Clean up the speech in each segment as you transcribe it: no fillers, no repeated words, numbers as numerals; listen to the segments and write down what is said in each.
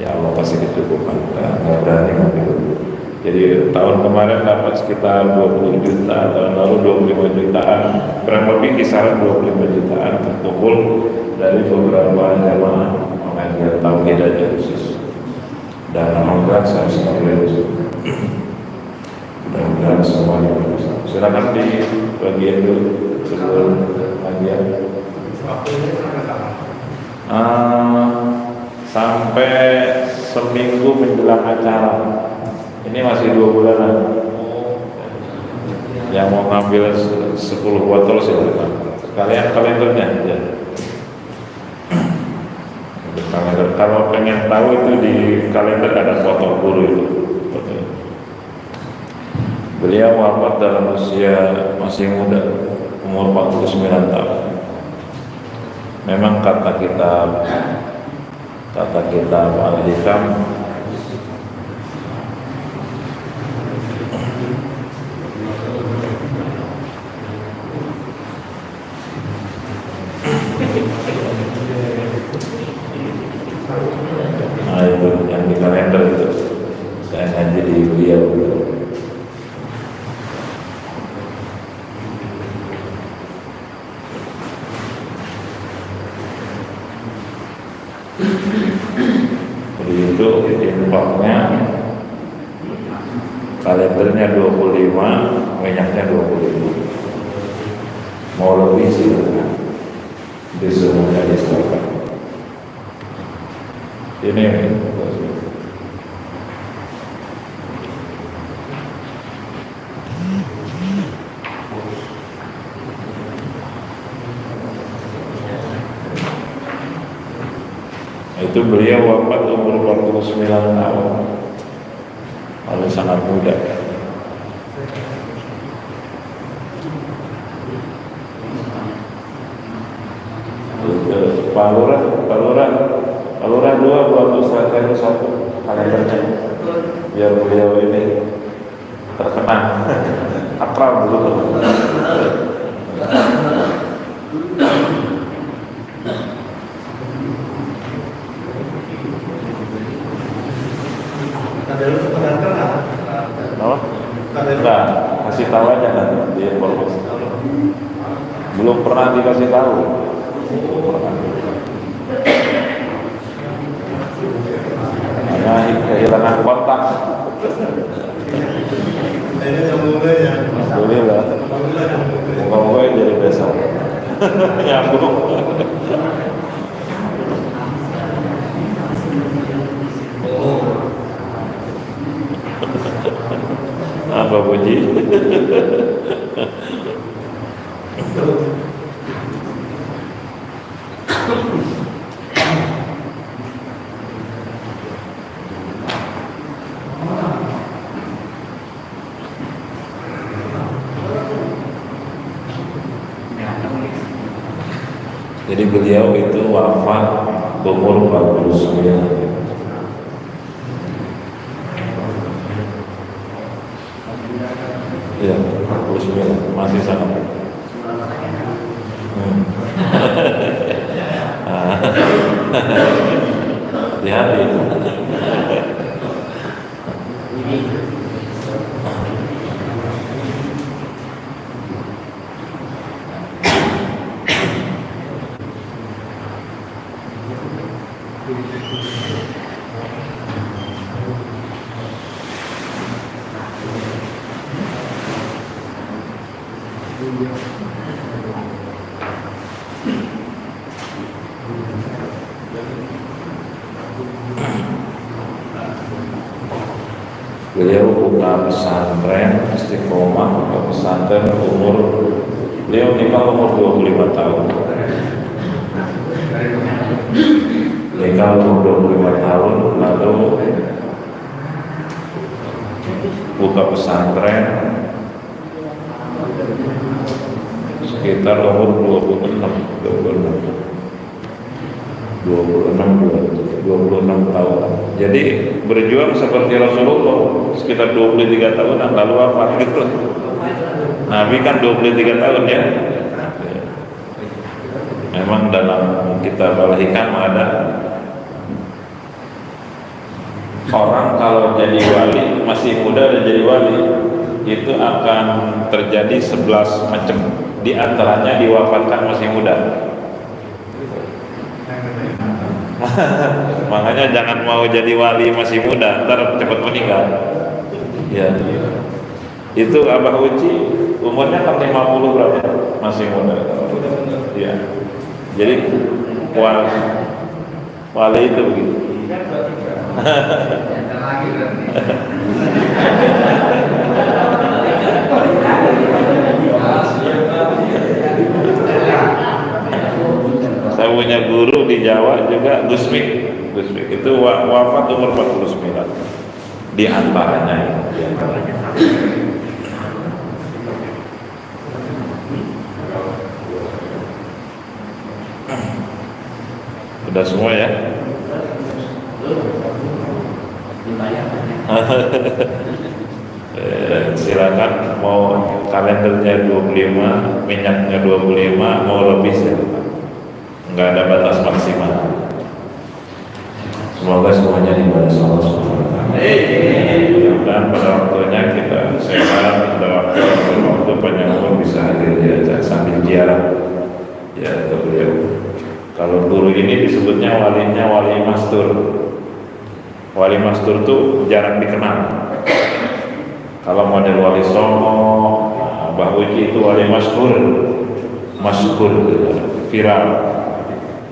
Ya Allah pasti kecukupan, nggak berani ngambil. Jadi tahun kemarin dapat sekitar 20 juta, tahun lalu 25 jutaan, kurang lebih kisaran 25 jutaan terkumpul dari beberapa jamaah mengajar tauhid aja khusus. Dan alhamdulillah saya sekalian, mudah-mudahan semuanya bisa. Silakan di bagian dulu sebelum bagian. Sampai seminggu menjelang acara. Ini masih 2 bulanan. Yang mau ngambil 10 botol silakan. Kalian kalendernya aja. Kalender. Kalau pengen tahu itu di kalender ada foto guru itu. Beliau wafat dalam usia masih muda, umur 49 tahun. Memang kata kitab Al-Hikam, nah itu yang di kalender itu saya ngaji di beliau. Itu infaknya kalendernya 25, minyaknya 25. Mau lebih silakan. Itu semuanya disesuaikan. Ini itu beliau wafat umur 49 tahun, lalu sangat muda. Pak Lurah 2 buat Ustaz Khairul 1 kalendernya, biar beliau ini terkenang, akrab dulu. Enggak, kasih tahu aja nanti di informasi. Belum pernah dikasih tahu. Karena kehilangan kontak. Alhamdulillah. Moga-moga jadi besok. Nyambung. Apa bunyi? Jadi beliau itu wafat umur 49. Iya, 49 masih sangat. Hati-hati. Beliau buka pesantren Istiqomah, buka pesantren beliau nikah umur 25 tahun. Nikah umur 25 tahun, lalu buka pesantren sekitar umur 26 tahun. Jadi berjuang seperti Rasulullah sekitar 23 tahunan lalu wafat gitu. Nabi kan 23 tahun ya. Memang dalam kitab Al-Hikam ada orang kalau jadi wali masih muda dan jadi wali itu akan terjadi 11 macam, di antaranya diwafatkan masih muda. Makanya jangan mau jadi wali masih muda, ntar cepat meninggal. Ya, itu Abah Uci umurnya kan 50 berapa? Masih muda. Ya, jadi wali itu begitu. Saya punya guru di Jawa juga, Gusmik itu wafat umur 49 di antaranya. Udah semua ya? Silakan, mau kalendernya 25, minyaknya 25, mau lebih silakan. Nggak ada batas maksimal. Semoga semuanya dibalas Allah Subhanahu wa taala. Dan pada waktunya kita sehat, pada waktu panjang umur bisa hadir diajak sambil ziarah. Ya, itu beliau. Kalau guru ini disebutnya walinya wali mastur. Wali mastur tuh jarang dikenal. Kalau model wali songo, Mbah Uci itu wali maskur, viral,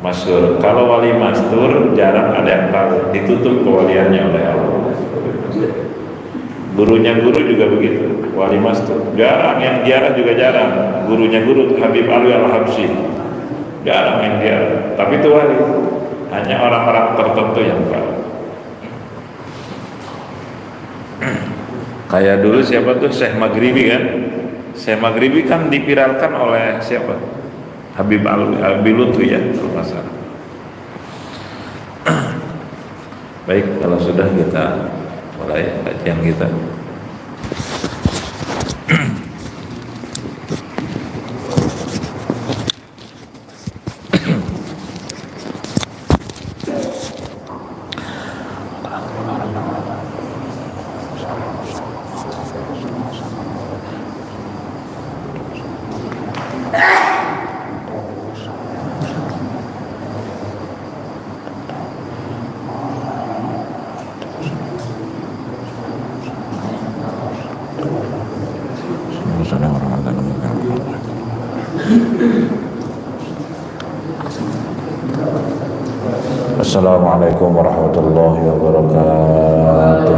masyhur. Kalau wali mastur jarang ada yang tahu, ditutup kewaliannya oleh Allah. Gurunya guru juga begitu, wali mastur. Jarang yang ziarah juga jarang. Gurunya guru Habib Alwi Al-Habsyi, jarang yang ziarah. Tapi itu wali, hanya orang-orang tertentu yang tahu. Kayak dulu siapa tuh Syekh Maghribi kan? Syekh Maghribi kan dipiralkan oleh siapa? Habib Alwi Lutfi ya, kalau nggak salah. Baik, kalau sudah kita mulai kajian kita. Assalamualaikum warahmatullahi wabarakatuh.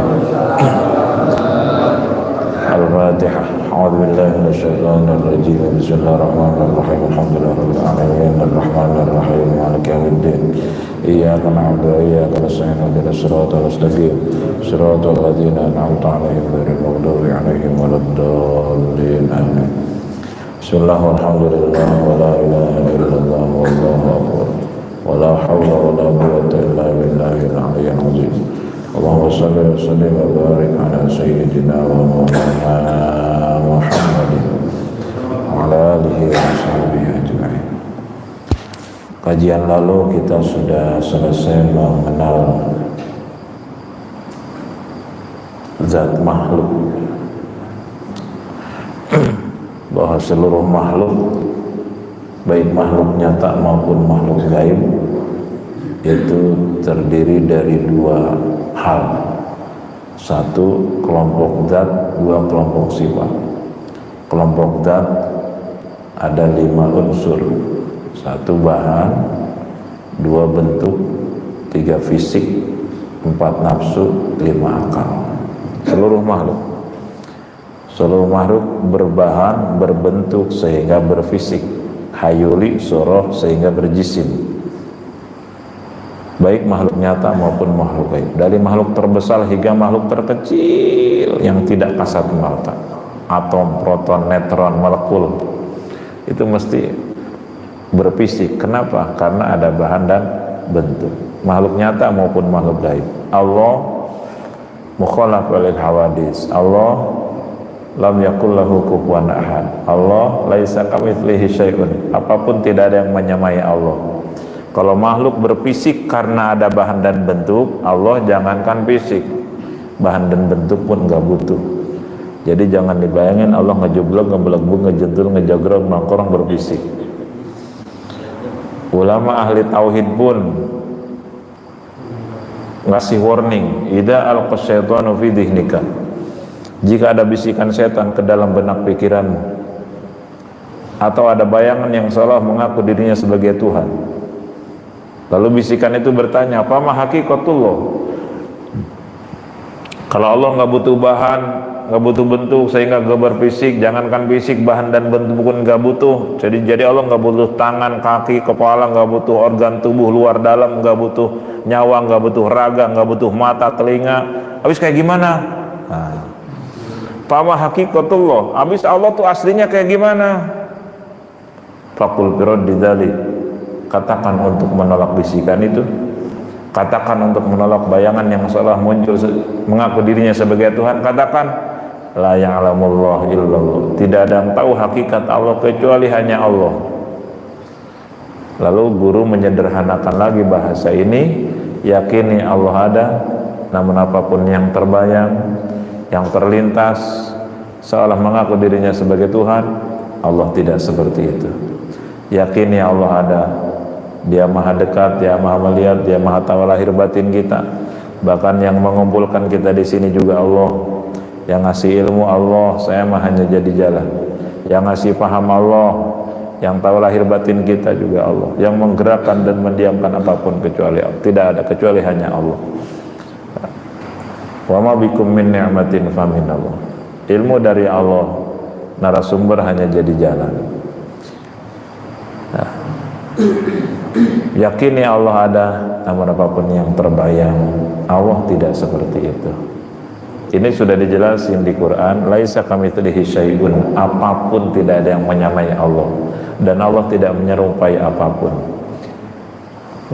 Al-Fatihah. A'udzu billahi minasyaitonir rajim. Bismillahirrahmanirrahim. Alhamdulillahirabbil alamin. Arrahmanir rahim. Maliki yaumiddin. Iyyaka na'budu wa iyyaka nasta'in. Ihdinas siratal mustaqim. Siratal ladzina an'amta 'alaihim ghairil maghdubi 'alaihim waladdallin. Amin. Bismillah walhamdulillah wa la ilaha illallah wallahu akbar. ولا حول ولا قوة إلا بالله العلي العظيم. اللهم صل وسلم وبارك على سيدنا ومولانا محمد وعلى آله وصحبه أجمعين. Kajian lalu kita sudah selesai mengenal zat makhluk, bahwa seluruh makhluk, baik makhluk nyata maupun makhluk gaib, itu terdiri dari dua hal. Satu, kelompok zat, dua kelompok sifat. Kelompok zat ada 5 unsur. 1 bahan, 2 bentuk, 3 fisik, 4 nafsu, 5 akal. Seluruh makhluk berbahan, berbentuk sehingga berfisik, hayuli, soroh sehingga berjisim, baik makhluk nyata maupun makhluk gaib, dari makhluk terbesar hingga makhluk terkecil yang tidak kasat mata, atom, proton, neutron, molekul, itu mesti berfisik. Kenapa? Karena ada bahan dan bentuk, makhluk nyata maupun makhluk gaib. Allah mukhalaf lil hawadis, Allah lam yakul lahu kufuwan ahad, Allah laisa kamitslihi syai'un, apapun tidak ada yang menyamai Allah. Kalau makhluk berfisik karena ada bahan dan bentuk, Allah jangankan fisik, bahan dan bentuk pun nggak butuh. Jadi jangan dibayangin Allah ngejeblok, ngebelenggu, ngejentul, ngejogrong, nongkrong berfisik. Ulama ahli tauhid pun ngasih warning, idza alqasyaitanu fi dhihnika, jika ada bisikan setan ke dalam benak pikiranmu, atau ada bayangan yang seolah mengaku dirinya sebagai Tuhan, lalu bisikan itu bertanya, apa ma hakikatullah? Kalau Allah nggak butuh bahan, nggak butuh bentuk, sehingga nggak berfisik, jangankan fisik, bahan dan bentuk pun nggak butuh. Jadi Allah nggak butuh tangan, kaki, kepala, nggak butuh organ tubuh luar dalam, nggak butuh nyawa, nggak butuh raga, nggak butuh mata, telinga. Habis kayak gimana? Nah, fama hakikatullah, habis Allah tuh aslinya kayak gimana? Fakul birad didzalik, katakan untuk menolak bisikan itu, katakan untuk menolak bayangan yang seolah muncul mengaku dirinya sebagai Tuhan, katakan la ya'lamullah illallah, tidak ada yang tahu hakikat Allah kecuali hanya Allah. Lalu guru menyederhanakan lagi bahasa ini, yakini Allah ada, namun apapun yang terbayang, yang terlintas seolah mengaku dirinya sebagai Tuhan, Allah tidak seperti itu. Yakini Allah ada, Dia maha dekat, Dia maha melihat, Dia maha tahu lahir batin kita. Bahkan yang mengumpulkan kita di sini juga Allah. Yang ngasih ilmu Allah, saya mah hanya jadi jalan. Yang ngasih paham Allah, yang tahu lahir batin kita juga Allah. Yang menggerakkan dan mendiamkan apapun kecuali Allah. Tidak ada kecuali hanya Allah. Wa ma bikum min ni'matin faminallah. Ilmu dari Allah, narasumber hanya jadi jalan. Nah, yakini Allah ada, namun apapun yang terbayang, Allah tidak seperti itu. Ini sudah dijelasin di Quran, laisa kamitslihi syai'un, apapun tidak ada yang menyamai Allah, dan Allah tidak menyerupai apapun.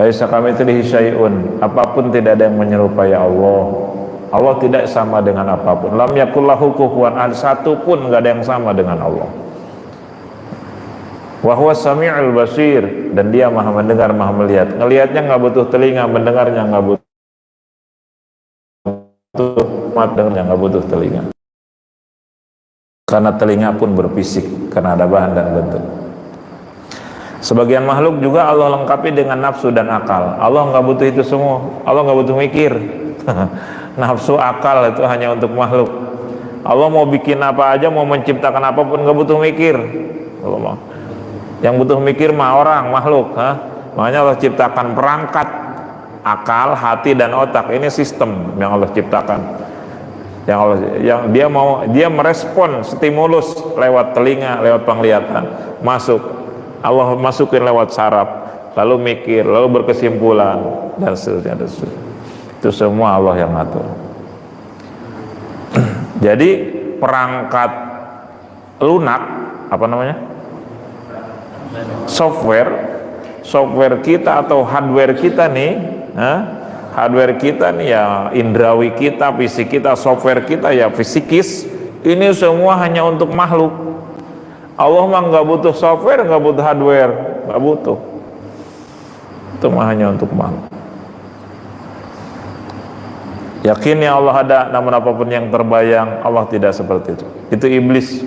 Laisa kamitslihi syai'un, apapun tidak ada yang menyerupai Allah. Allah tidak sama dengan apapun. Lam yakul lahu kufuwan ahad, satu pun enggak ada yang sama dengan Allah. Wa huwa sami'ul basir, dan Dia maha mendengar, maha melihat. Ngelihatnya nggak butuh telinga, mendengarnya nggak butuh mata, dengarnya nggak butuh telinga. Karena telinga pun berfisik, karena ada bahan dan bentuk. Sebagian makhluk juga Allah lengkapi dengan nafsu dan akal. Allah nggak butuh itu semua. Allah nggak butuh mikir. Nafsu, akal itu hanya untuk makhluk. Allah mau bikin apa aja, mau menciptakan apapun nggak butuh mikir. Allah mau. Yang butuh mikir mah orang, makhluk, makanya Allah ciptakan perangkat akal, hati dan otak. Ini sistem yang Allah ciptakan. Yang dia merespon stimulus lewat telinga, lewat penglihatan, masuk. Allah masukin lewat saraf, lalu mikir, lalu berkesimpulan dan seterusnya. Itu semua Allah yang ngatur. Jadi perangkat lunak, apa namanya? Software kita atau hardware kita nih, hardware kita nih ya indrawi kita, fisik kita, software kita ya fisikis. Ini semua hanya untuk makhluk. Allah mah nggak butuh software, nggak butuh hardware, nggak butuh. Itu mah hanya untuk makhluk. Yakin ya Allah ada, namun apapun yang terbayang, Allah tidak seperti itu. Itu iblis.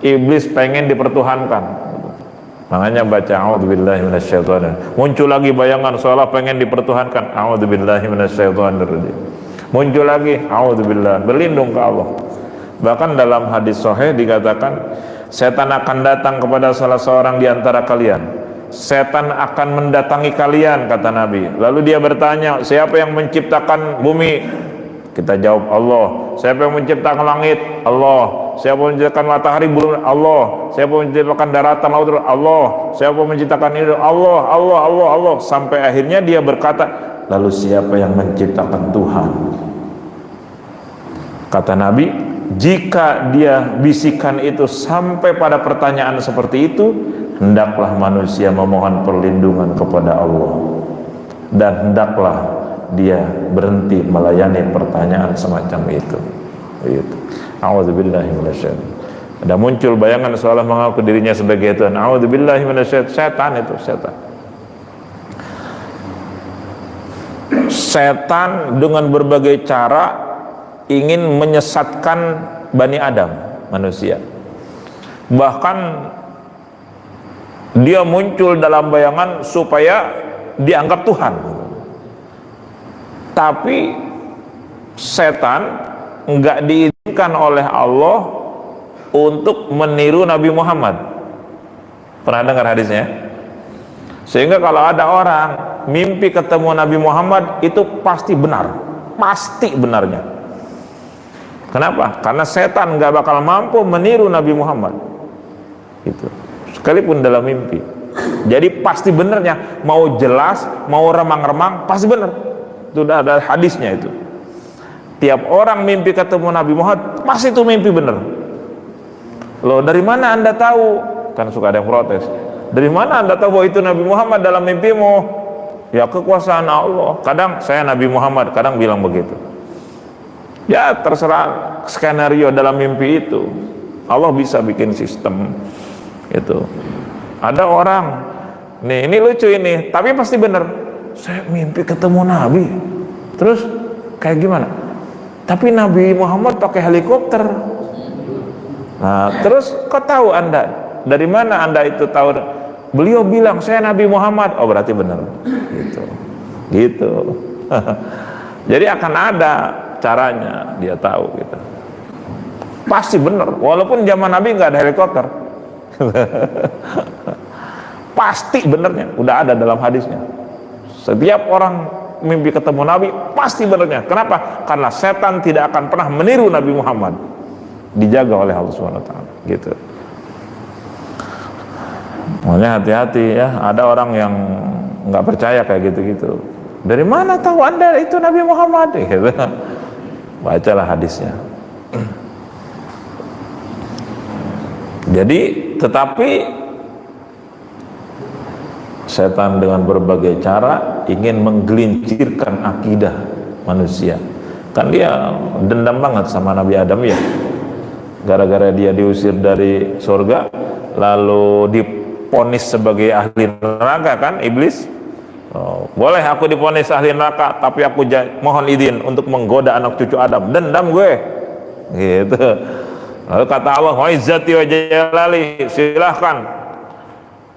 Iblis pengen dipertuhankan. Makanya baca a'udzubillahi minasyaitonir. Muncul lagi bayangan seolah pengen dipertuhankan. A'udzubillahi minasyaitonir. Muncul lagi a'udzubillah, berlindung ke Allah. Bahkan dalam hadis sahih dikatakan, setan akan datang kepada salah seorang di antara kalian. Setan akan mendatangi kalian, kata Nabi. Lalu dia bertanya, siapa yang menciptakan bumi? Kita jawab Allah. Siapa yang menciptakan langit? Allah. Siapa yang menciptakan matahari, bulan? Allah. Siapa yang menciptakan daratan, laut? Allah. Siapa yang menciptakan ini? Allah, Allah, Allah, Allah. Sampai akhirnya dia berkata, lalu siapa yang menciptakan Tuhan? Kata Nabi, jika dia bisikan itu sampai pada pertanyaan seperti itu, hendaklah manusia memohon perlindungan kepada Allah, dan hendaklah dia berhenti melayani pertanyaan semacam itu. A'udzubillahi minasyaitonir. Ada muncul bayangan seolah mengaku dirinya sebagai Tuhan. A'udzubillahi minasyaitonir. Setan itu, setan. setan dengan berbagai cara ingin menyesatkan Bani Adam, manusia. Bahkan dia muncul dalam bayangan supaya dianggap Tuhan. Tapi setan enggak diizinkan oleh Allah untuk meniru Nabi Muhammad. Pernah dengar hadisnya? Sehingga kalau ada orang mimpi ketemu Nabi Muhammad, itu pasti benar, pasti benarnya. Kenapa? Karena setan nggak bakal mampu meniru Nabi Muhammad, gitu. Sekalipun dalam mimpi. Jadi pasti benarnya, mau jelas, mau remang-remang, pasti benar. Itu udah ada hadisnya itu. Tiap orang mimpi ketemu Nabi Muhammad, pasti itu mimpi benar. Loh, dari mana Anda tahu? Kan suka ada yang protes. Dari mana Anda tahu bahwa itu Nabi Muhammad dalam mimpimu? Ya kekuasaan Allah. Kadang saya Nabi Muhammad, kadang bilang begitu. Ya terserah skenario dalam mimpi itu. Allah bisa bikin sistem itu. Ada orang, nih ini lucu ini, tapi pasti benar. Saya mimpi ketemu Nabi. Terus kayak gimana? Tapi Nabi Muhammad pakai helikopter. Nah, terus kok tahu Anda? Dari mana Anda itu tahu? Beliau bilang saya Nabi Muhammad. Oh, berarti benar. Gitu. Jadi akan ada caranya, dia tahu gitu. Pasti benar. Walaupun zaman Nabi nggak ada helikopter. Pasti benernya, udah ada dalam hadisnya. Setiap orang mimpi ketemu Nabi, pasti benernya. Kenapa? Karena setan tidak akan pernah meniru Nabi Muhammad. Dijaga oleh Allah SWT, gitu. Makanya hati-hati ya, ada orang yang nggak percaya kayak gitu-gitu. Dari mana tahu Anda itu Nabi Muhammad? Gitu. Bacalah hadisnya. Jadi, tetapi setan dengan berbagai cara ingin menggelincirkan akidah manusia. Kan dia dendam banget sama Nabi Adam ya. Gara-gara dia diusir dari surga, lalu diponis sebagai ahli neraka kan, iblis. Oh, boleh aku diponis ahli neraka, tapi aku mohon izin untuk menggoda anak cucu Adam. Dendam gue, gitu. Lalu kata Allah, wa izzati wa jalali, silahkan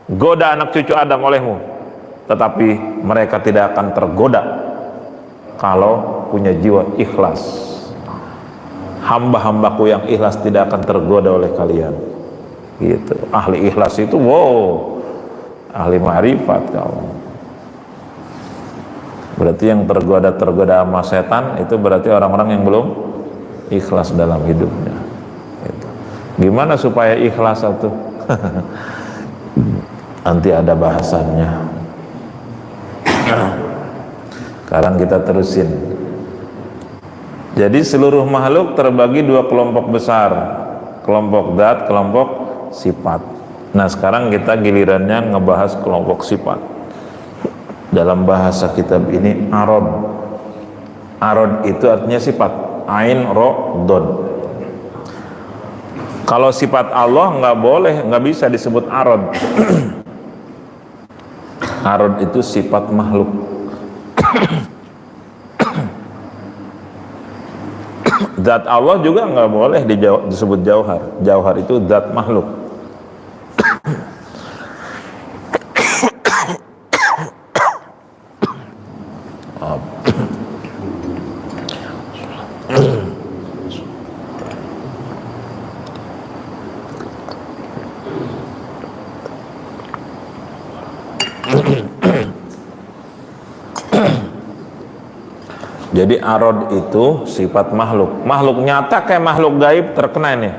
goda anak cucu Adam olehmu, tetapi mereka tidak akan tergoda kalau punya jiwa ikhlas. Hamba-hambaku yang ikhlas tidak akan tergoda oleh kalian, gitu. Ahli ikhlas itu, wow, ahli ma'rifat kamu. Berarti yang tergoda sama setan itu berarti orang-orang yang belum ikhlas dalam hidupnya, gitu. Gimana supaya ikhlas itu? Nanti ada bahasannya. Sekarang kita terusin. Jadi seluruh makhluk terbagi dua kelompok besar, kelompok zat, kelompok sifat. Nah sekarang kita gilirannya ngebahas kelompok sifat. Dalam bahasa kitab ini arod. Arod itu artinya sifat, ain, ro, dod. Kalau sifat Allah nggak boleh, nggak bisa disebut arod. Arod itu sifat makhluk. Zat Allah juga nggak boleh disebut jauhar. Jauhar itu zat makhluk. Jadi arod itu sifat makhluk. Makhluk nyata kayak makhluk gaib terkena ini.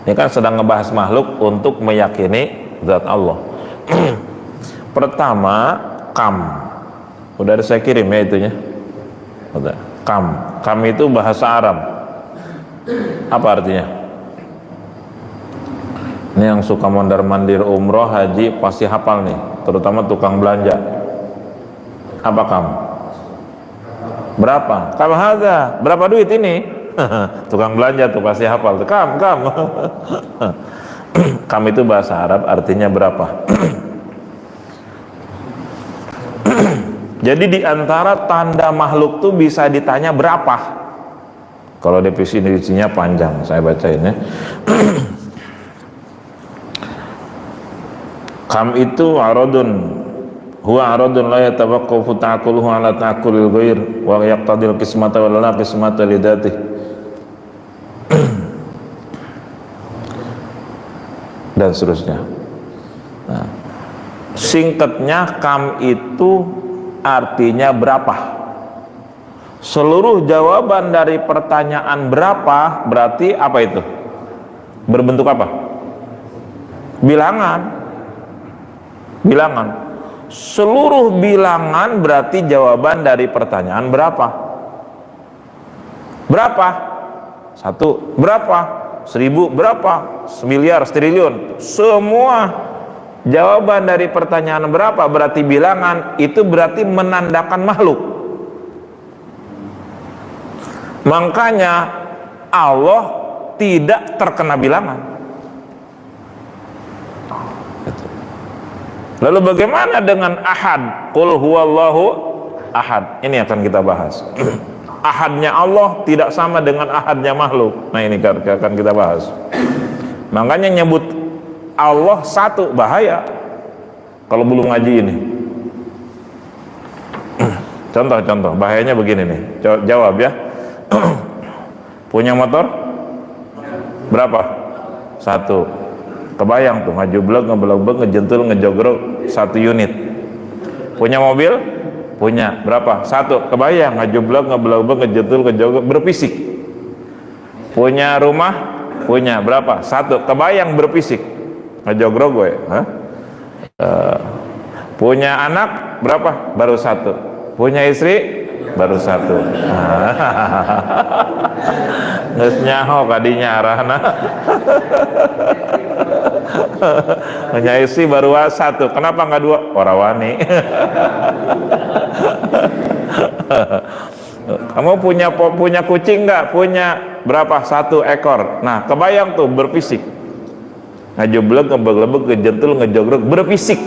Ini kan sedang ngebahas makhluk untuk meyakini zat Allah. Pertama, kam. Udah ada saya kirim ya itunya. Udah. Kam. Kam itu bahasa Arab. Apa artinya? Ini yang suka mondar-mandir umroh, haji pasti hafal nih. Terutama tukang belanja. Apa kam? Berapa? Kam harga? Berapa duit ini? Tukang belanja tuh pasti hafal tuh. Kam. Kam itu bahasa Arab artinya berapa. Jadi di antara tanda makhluk tuh bisa ditanya berapa. Kalau definisinya panjang, saya bacain ya. Kam itu aradun, huwa aradun la yatawaqqafu ta'aquluhu ala ta'aqulil ghair wa yaqtadil qismata wa la qismata lidatih. Dan seterusnya. Nah, singkatnya kam itu artinya berapa. Seluruh jawaban dari pertanyaan berapa berarti apa itu? Berbentuk apa? Bilangan. Bilangan. Seluruh bilangan berarti jawaban dari pertanyaan berapa. Berapa? 1. Berapa? 1000. Berapa? Semiliar, triliun. Semua jawaban dari pertanyaan berapa berarti bilangan, itu berarti menandakan makhluk. Makanya Allah tidak terkena bilangan. Lalu bagaimana dengan ahad? Qul huwallahu ahad. Ini akan kita bahas. Ahadnya Allah tidak sama dengan ahadnya makhluk. Nah, ini akan kita bahas. Makanya nyebut Allah satu bahaya kalau belum ngaji ini. Contoh-contoh bahayanya begini nih. Jawab ya. Punya motor berapa? 1. Kebayang tuh, ngajublek, ngeblek, ngejentul, ngejogrok 1 unit. Punya mobil? Punya. Berapa? 1. Kebayang, ngajublek, ngeblek, ngejentul, ngejogrok, berfisik. Punya rumah? Punya. Berapa? 1. Kebayang, berfisik. Ngejogrok gue. Punya anak? Berapa? Baru 1. Punya istri? Baru 1. Nges nyaho kadinya arahna. Punya istri baru 1. Kenapa nggak 2? Warawani. Kamu punya kucing nggak? Punya. Berapa? 1 ekor. Nah, kebayang tuh berfisik. Ngajublek, ngebeg-lebeg, ngejentul, ngejogrok, berfisik.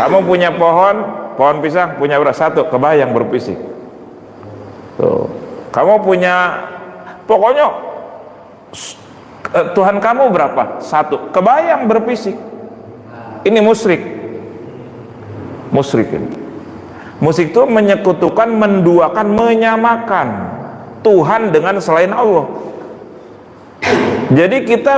Kamu punya pohon pisang, punya berapa? 1. Kebayang berfisik. Tuh. Kamu punya, pokoknya Tuhan kamu berapa? 1. Kebayang berfisik. Ini musyrik. Musyrik ini. Musyrik itu menyekutukan, menduakan, menyamakan Tuhan dengan selain Allah. Jadi kita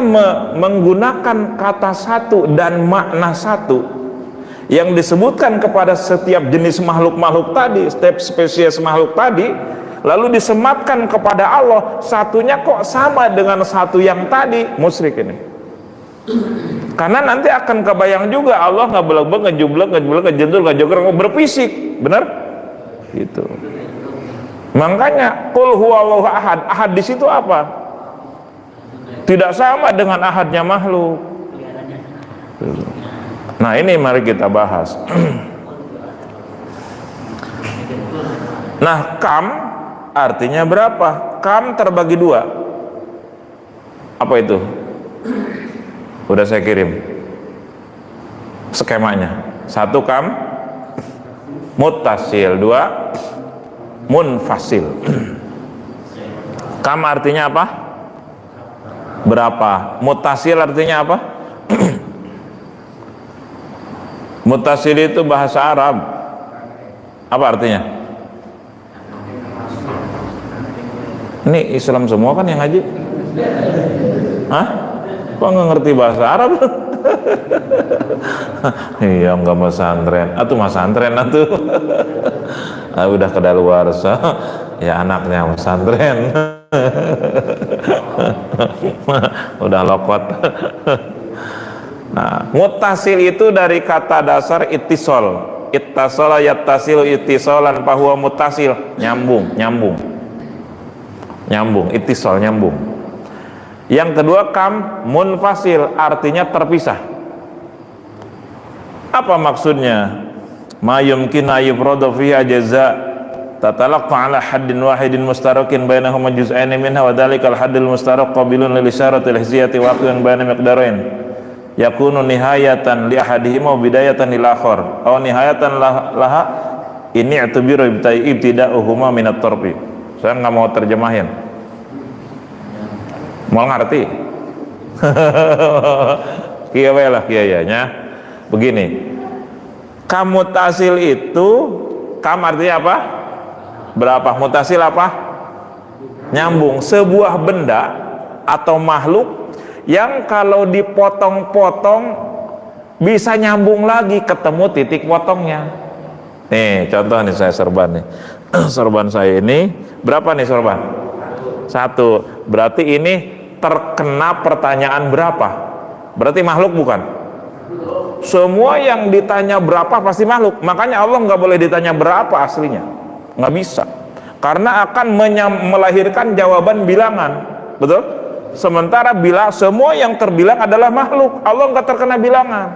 menggunakan kata 1 dan makna 1 yang disebutkan kepada setiap jenis makhluk-makhluk tadi, setiap spesies makhluk tadi, lalu disematkan kepada Allah, satunya kok sama dengan 1 yang tadi, musyrik ini. Karena nanti akan kebayang juga Allah ngebelek-belek, ngejublek, ngejentul, ngejogrok, berfisik, benar? Gitu. Makanya qul huwallahu ahad. Ahad di situ apa? Tidak sama dengan ahadnya makhluk. Nah, ini mari kita bahas. Nah, kam artinya berapa? Kam terbagi 2. Apa itu? Udah saya kirim skemanya. 1 kam muttasil, 2 munfasil. Kam artinya apa? Berapa? Muttasil artinya apa? Muttasil itu bahasa Arab. Apa artinya? Ini Islam semua kan yang ngaji? Hah? Kok nggak ngerti bahasa Arab? Iya, nggak pesantren. Atuh pesantren atuh. Udah kedaluarsa. Ya anaknya pesantren. Udah lokot. Nah, muttasil itu dari kata dasar ittisal. Ittasala yattasilu ittisalan fahuwa muttasil, nyambung, ittisal, nyambung. Yang kedua kam munfasil, artinya terpisah. Apa maksudnya? Ma yumkin ayufradu fiha jaza tatalaqqa ala haddin wahidin mustarakin bainahuma juz'ain minha wa dzalikal haddul mustaraq qabilun lil isyaratil hiziyati waqi'un baina miqdarain. yakunu nihayatan li ahadihima wa bidayatan lil akhar aw nihayatan laha ini i'tubiru ibtida'uhuma min at-tarfi. Saya nggak mau terjemahin, mau ngerti. Kiai lah kiainya begini, kam mutasil itu, kam artinya apa? Berapa? Mutasil apa? Nyambung. Sebuah benda atau makhluk yang kalau dipotong-potong bisa nyambung lagi, ketemu titik potongnya. Nih contoh nih, saya sorban nih. Sorban saya ini berapa nih sorban? 1. Berarti ini terkena pertanyaan berapa? Berarti makhluk bukan? Semua yang ditanya berapa pasti makhluk. Makanya Allah nggak boleh ditanya berapa aslinya, nggak bisa, karena akan melahirkan jawaban bilangan, betul? Sementara bila semua yang terbilang adalah makhluk, Allah nggak terkena bilangan.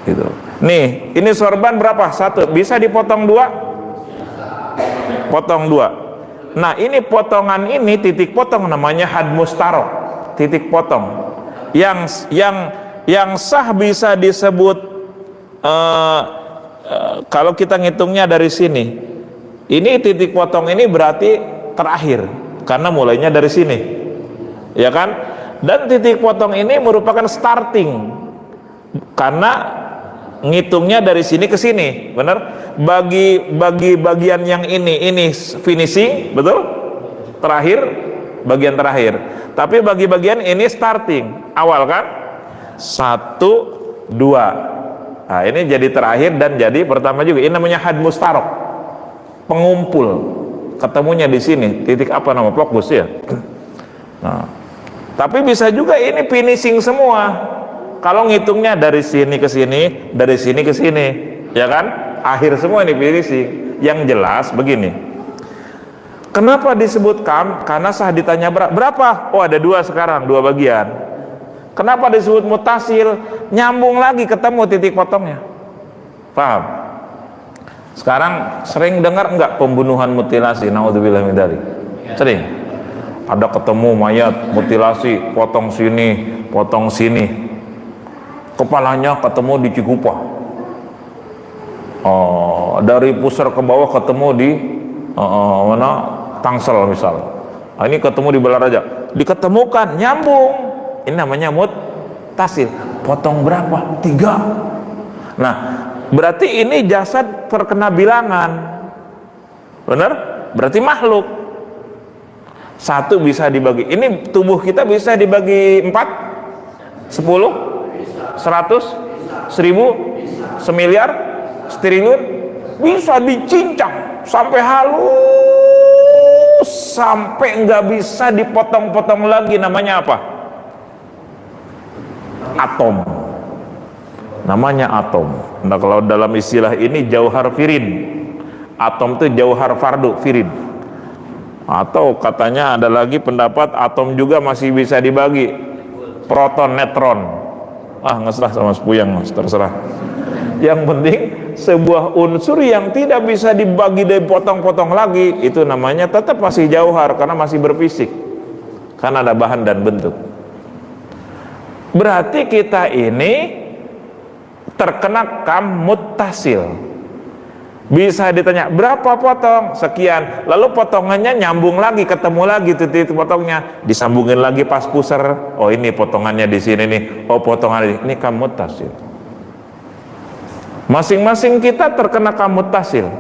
Gitu. Nih, ini sorban berapa? 1. Bisa dipotong 2? Potong 2. Nah, ini potongan ini titik potong namanya had mustarok, titik potong. Yang sah bisa disebut kalau kita ngitungnya dari sini. Ini titik potong ini berarti terakhir karena mulainya dari sini. Ya kan? Dan titik potong ini merupakan starting karena ngitungnya dari sini ke sini, benar? Bagi bagian yang ini finishing, betul? Terakhir, bagian terakhir. Tapi bagi bagian ini starting, awal kan? 1, 2. Nah, ini jadi terakhir dan jadi pertama juga. Ini namanya had mustarok, pengumpul. Ketemunya di sini, titik apa nama? Fokus ya. Nah, tapi bisa juga ini finishing semua. Kalau ngitungnya dari sini ke sini, dari sini ke sini, ya kan? Akhir semua ini finishing. Yang jelas begini. Kenapa disebut kam? Karena sah ditanya berapa? Oh, ada 2 sekarang, 2 bagian. Kenapa disebut mutasil? Nyambung lagi, ketemu titik potongnya. Paham? Sekarang sering dengar enggak pembunuhan mutilasi? Naudzubillah min dzalik. Sering. Ada ketemu mayat mutilasi, potong sini, potong sini. Kepalanya ketemu di Cikupa. Dari pusar ke bawah ketemu di mana? Tangsel misal. Nah, ini ketemu di Balaraja. Diketemukan, nyambung. Ini namanya mutasil. Potong berapa? 3. Nah, berarti ini jasad terkena bilangan. Benar? Berarti makhluk. 1 bisa dibagi. Ini tubuh kita bisa dibagi 4? 10? 100, 1000, semiliar, setriliun, bisa dicincang sampai halus, sampai nggak bisa dipotong-potong lagi. Namanya apa? Atom. Namanya atom. Nah, kalau dalam istilah ini jauhar firin. Atom itu jauhar fardu firin. Atau katanya ada lagi pendapat atom juga masih bisa dibagi, proton, neutron. Ngeserah sama sepuyang, mas, terserah. Yang penting sebuah unsur yang tidak bisa dibagi dan potong-potong lagi, itu namanya tetap masih jauhar karena masih berfisik, karena ada bahan dan bentuk. Berarti kita ini terkena kam muttasil. Bisa ditanya berapa potong? Sekian. Lalu potongannya nyambung lagi, ketemu lagi titik potongnya, disambungin lagi pas pusar. Oh, ini potongannya di sini nih. Oh, potongan ini kam muttasil. Masing-masing kita terkena kam muttasil.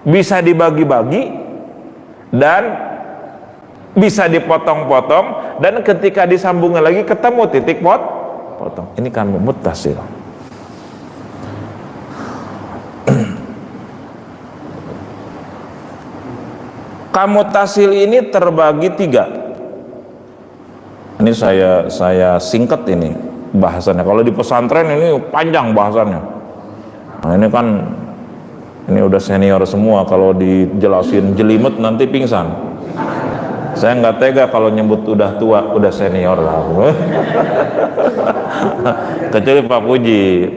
Bisa dibagi-bagi dan bisa dipotong-potong, dan ketika disambungin lagi ketemu titik potong. Ini kam muttasil. Kamutasil ini terbagi 3. Ini saya singkat ini bahasannya. Kalau di pesantren ini panjang bahasannya. Nah, ini kan ini udah senior semua, kalau dijelasin jelimet nanti pingsan. Saya nggak tega kalau nyebut udah tua, udah senior lah. Kecuali Pak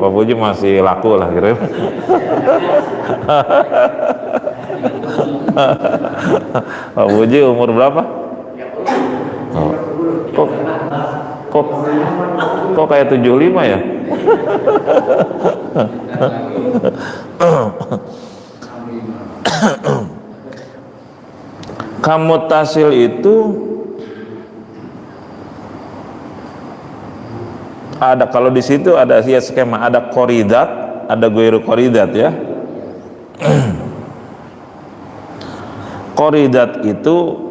Puji masih laku lah kira. Pak Puji umur berapa? Kok kok kayak 75 ya? Kamutasil itu ada, kalau di situ ada ya skema, ada qoridat, ada ghairu qoridat ya. Qoridat itu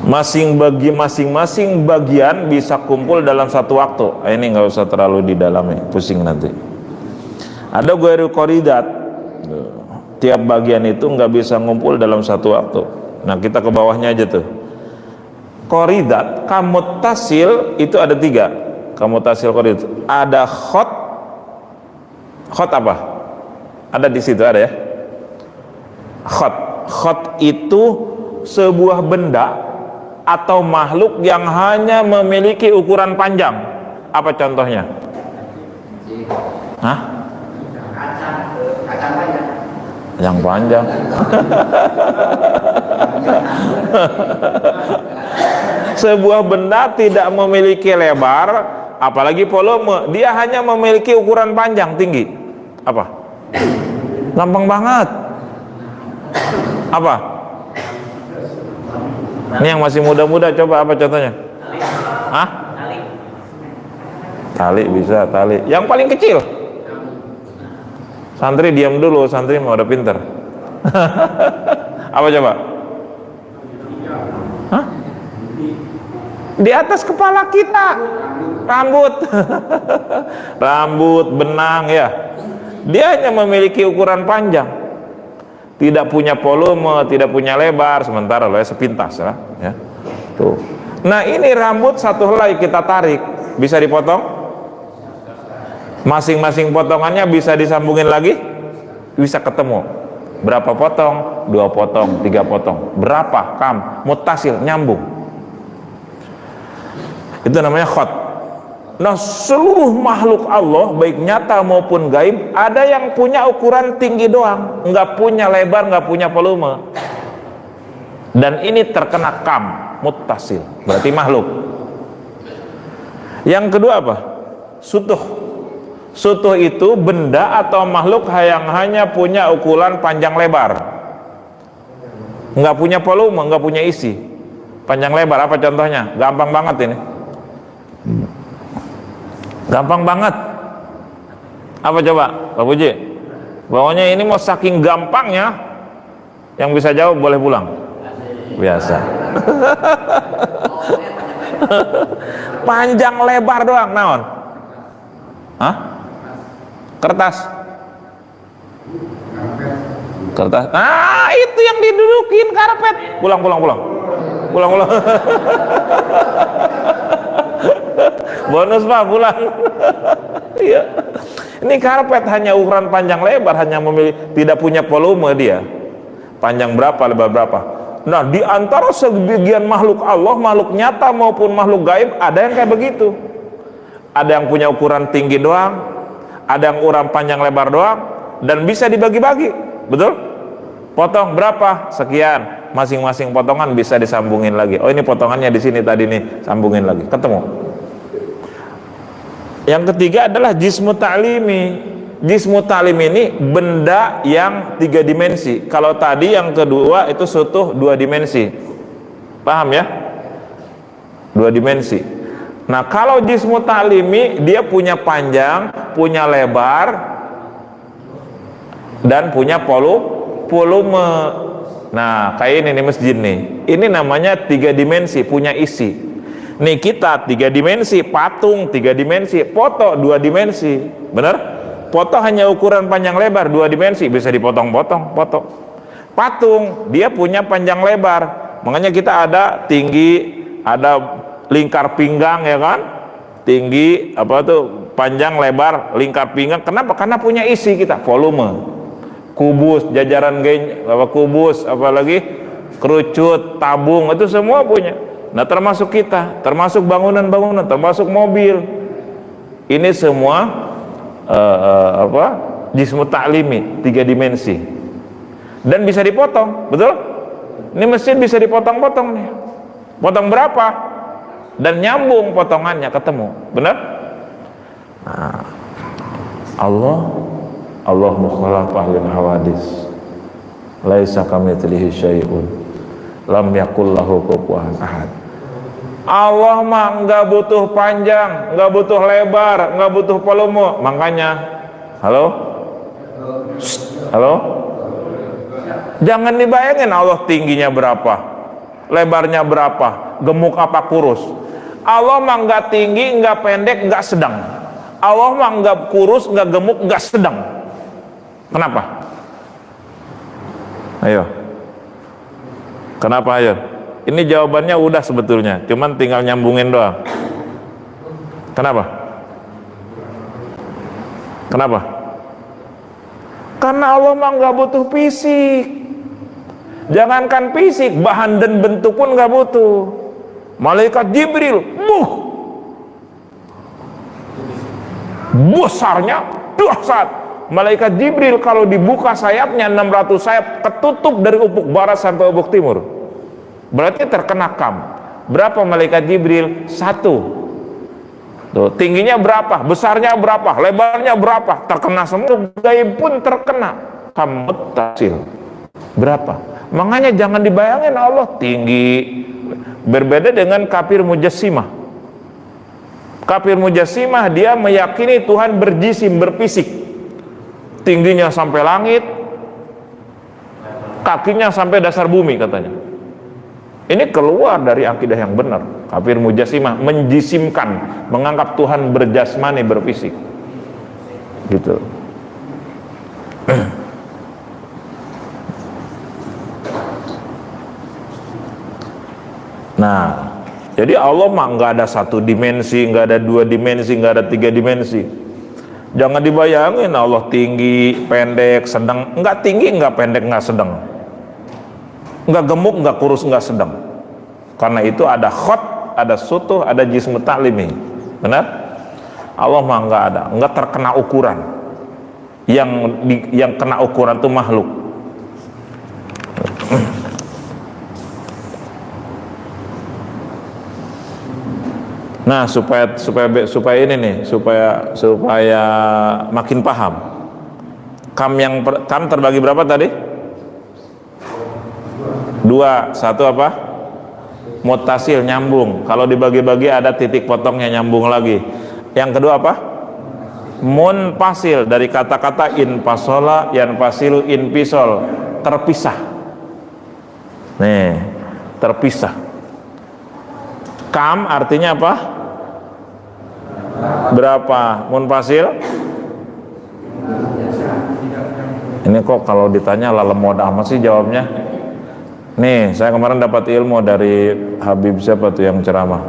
masing-masing bagian bisa kumpul dalam satu waktu. Ini nggak usah terlalu di dalamnya, pusing nanti. Ada ghairu qoridat, tiap bagian itu nggak bisa ngumpul dalam satu waktu. Nah, kita ke bawahnya aja tuh. Qoridat, kamutasil itu ada 3. Kamutasil qoridat. Ada khot apa? Ada di situ, ada ya. Khot itu sebuah benda atau makhluk yang hanya memiliki ukuran panjang. Apa contohnya? Hah? Yang panjang. Sebuah benda tidak memiliki lebar, apalagi volume, dia hanya memiliki ukuran panjang, tinggi. Apa? Gampang banget. Apa? Ini yang masih muda-muda, coba apa contohnya? Hah? Tali bisa, tali. Yang paling kecil. Santri diam dulu, santri mau udah pinter. Apa coba? Hah? Di atas kepala kita. Rambut. Rambut, benang ya. Dia hanya memiliki ukuran panjang. Tidak punya volume, tidak punya lebar, sementara lo ya sepintas ya. Tuh. Nah, ini rambut satu helai kita tarik, bisa dipotong? Masing-masing potongannya bisa disambungin lagi? Bisa ketemu. Berapa potong? 2 potong, 3 potong. Berapa? Mutasil, nyambung. Itu namanya khot. Nah, seluruh makhluk Allah, baik nyata maupun gaib, ada yang punya ukuran tinggi doang, nggak punya lebar, nggak punya volume. Dan ini terkena muttasil, berarti makhluk. Yang kedua apa? Sutuh. Sutuh itu benda atau makhluk yang hanya punya ukuran panjang lebar, nggak punya volume, nggak punya isi. Panjang lebar apa contohnya? Gampang banget ini. Gampang banget. Apa coba Pak Puji? Pokoknya ini mau saking gampangnya, yang bisa jawab boleh pulang. Biasa. Panjang lebar doang, naon? Hah? Kertas. Kertas. Ah, itu yang didudukin karpet. Pulang. Bonus Pak, pulang. Iya. Ini karpet hanya ukuran panjang lebar, hanya tidak punya volume dia. Panjang berapa, lebar berapa. Nah, di antara sebagian makhluk Allah, makhluk nyata maupun makhluk gaib, ada yang kayak begitu. Ada yang punya ukuran tinggi doang, ada yang ukuran panjang lebar doang, dan bisa dibagi-bagi. Betul? Potong berapa? Sekian. Masing-masing potongan bisa disambungin lagi. Oh, ini potongannya di sini tadi nih, sambungin lagi. Ketemu. Yang ketiga adalah jismu ta'limi. Jismu ta'lim ini benda yang 3 dimensi. Kalau tadi yang kedua itu sutuh 2 dimensi. Paham ya? 2 dimensi. Nah, kalau jismu ta'limi dia punya panjang, punya lebar, dan punya volume. Nah, kayak ini nih masjid nih. Ini namanya 3 dimensi, punya isi. Nih kita 3 dimensi, patung 3 dimensi, foto 2 dimensi, bener? Foto hanya ukuran panjang lebar 2 dimensi, bisa dipotong-potong, foto. Patung dia punya panjang lebar, makanya kita ada tinggi, ada lingkar pinggang ya kan? Tinggi apa tuh, panjang lebar, lingkar pinggang. Kenapa? Karena punya isi kita, volume. Kubus, jajaran kubus, apalagi kerucut, tabung, itu semua punya. Nah, termasuk kita, termasuk bangunan-bangunan, termasuk mobil. Ini semua jismu ta'limi, 3 dimensi, dan bisa dipotong, betul? Ini mesin bisa dipotong-potong nih. Potong berapa? Dan nyambung potongannya, ketemu, benar? Nah, Allah mukhalafah lil hawadis, laisa kamitslihi syai'un, lam yakul lahu kufuwan ahad. Allah mah nggak butuh panjang, nggak butuh lebar, nggak butuh volume. Makanya, halo, jangan dibayangin Allah tingginya berapa, lebarnya berapa, gemuk apa kurus. Allah mah nggak tinggi, nggak pendek, nggak sedang. Allah mah nggak kurus, nggak gemuk, nggak sedang. Kenapa? Ayo, kenapa ayo? Ini jawabannya udah sebetulnya, cuman tinggal nyambungin doang. Kenapa? Kenapa? Karena Allah mah nggak butuh fisik. Jangankan fisik, bahan dan bentuk pun nggak butuh. Malaikat Jibril, besarnya dahsyat. Malaikat Jibril kalau dibuka sayapnya 600 sayap, ketutup dari ufuk barat sampai ufuk timur. Berarti terkena kam. Berapa malaikat Jibril? 1. Tuh, tingginya berapa? Besarnya berapa? Lebarnya berapa? Terkena semua. Gaib pun terkena. Kam mutasil. Berapa? Makanya jangan dibayangin Allah tinggi. Berbeda dengan kafir mujassimah. Kafir mujassimah dia meyakini Tuhan berjisim, berfisik. Tingginya sampai langit, kakinya sampai dasar bumi katanya. Ini keluar dari akidah yang benar. Kafir mujassimah menjisimkan, menganggap Tuhan berjasmani, berfisik. Gitu. Nah, jadi Allah mah nggak ada 1 dimensi, nggak ada 2 dimensi, nggak ada 3 dimensi. Jangan dibayangin Allah tinggi, pendek, sedang. Nggak tinggi, nggak pendek, nggak sedang. Nggak gemuk, nggak kurus, nggak sedang. Karena itu ada khot, ada sutuh, ada jismu ta'limi. Benar? Allah mah nggak ada, nggak terkena ukuran. Yang kena ukuran itu makhluk. Nah, supaya ini nih, supaya makin paham. Kam terbagi berapa tadi? 2. 1 apa? Mutasil, nyambung. Kalau dibagi-bagi ada titik potongnya, nyambung lagi. Yang kedua apa? Munfasil, dari kata-kata infasola, yanfasilu, infisol, terpisah. Nih, terpisah. Kam artinya apa? Berapa? Munfasil? Ini kok kalau ditanya lalemot amat sih jawabnya. Nih, saya kemarin dapat ilmu dari Habib siapa tuh yang ceramah.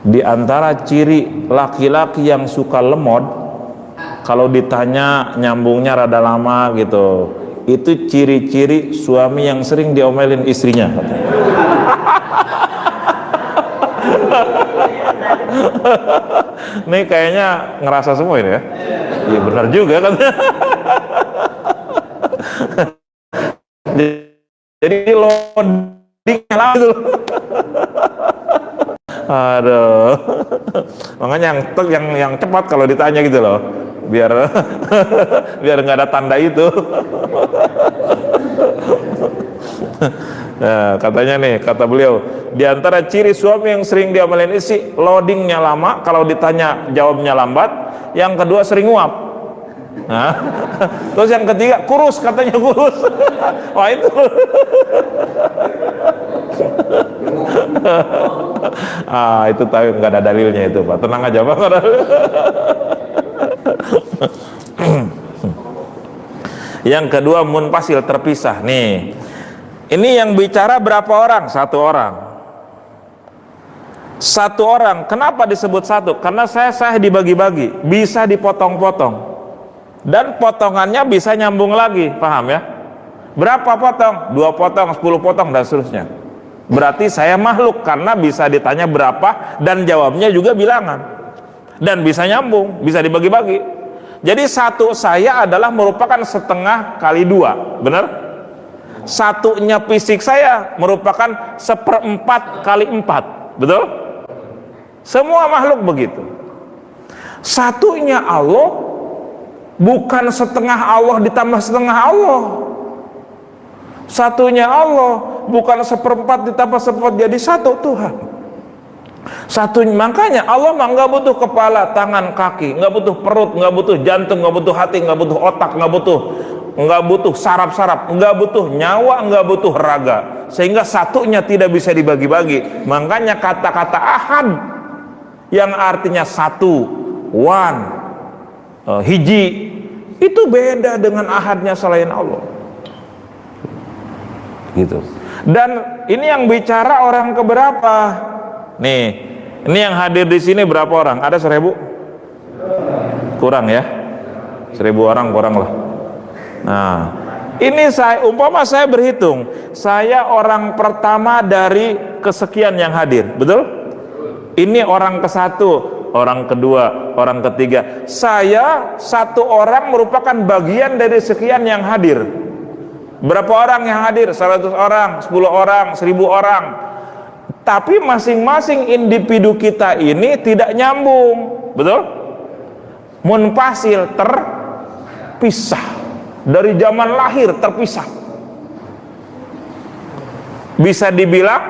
Di antara ciri laki-laki yang suka lemot, kalau ditanya nyambungnya rada lama gitu, itu ciri-ciri suami yang sering diomelin istrinya. Nih kayaknya ngerasa semua ini ya. Iya benar juga kan. Jadi loadingnya langsung. Aduh. Makanya yang cepat kalau ditanya gitu loh. Biar nggak ada tanda itu. Nah, katanya nih, kata beliau, di antara ciri suami yang sering diomelin istri, loadingnya lama, kalau ditanya jawabnya lambat. Yang kedua sering nguap. Nah, terus yang ketiga kurus, katanya kurus. Wah itu. Itu tahu nggak ada dalilnya itu Pak. Tenang aja Pak. Yang kedua munfasil, terpisah. Nih, ini yang bicara berapa orang? 1 orang. 1 orang. Kenapa disebut 1? Karena saya dibagi-bagi, bisa dipotong-potong, dan potongannya bisa nyambung lagi. Paham ya? Berapa potong? 2 potong, 10 potong, dan seterusnya. Berarti saya makhluk, karena bisa ditanya berapa dan jawabnya juga bilangan. dan bisa nyambung, bisa dibagi-bagi. Jadi satu saya adalah merupakan setengah kali dua, benar? Satunya fisik saya merupakan seperempat kali empat, betul? Semua makhluk begitu. Satunya Allah bukan setengah Allah ditambah setengah Allah. Satunya Allah bukan seperempat ditambah seperempat jadi satu Tuhan. Satunya, makanya Allah mah nggak butuh kepala, tangan, kaki, nggak butuh perut, nggak butuh jantung, nggak butuh hati, nggak butuh otak, nggak butuh saraf-saraf, nggak butuh nyawa, nggak butuh raga, sehingga satunya tidak bisa dibagi-bagi. Makanya kata-kata ahad yang artinya satu, one, hiji, itu beda dengan ahadnya selain Allah. Gitu. Dan ini yang bicara orang keberapa? Nih, ini yang hadir di sini berapa orang? Ada 1000? Kurang ya? 1000 orang kurang lah. Nah, ini umpama saya berhitung, saya orang pertama dari kesekian yang hadir, betul? Ini orang ke-1, orang kedua, orang ketiga. Saya satu orang merupakan bagian dari sekian yang hadir. Berapa orang yang hadir? 100 orang, 10 orang, 1000 orang. Tapi masing-masing individu kita ini tidak nyambung, betul? Munfasil, terpisah. Dari zaman lahir terpisah. Bisa dibilang?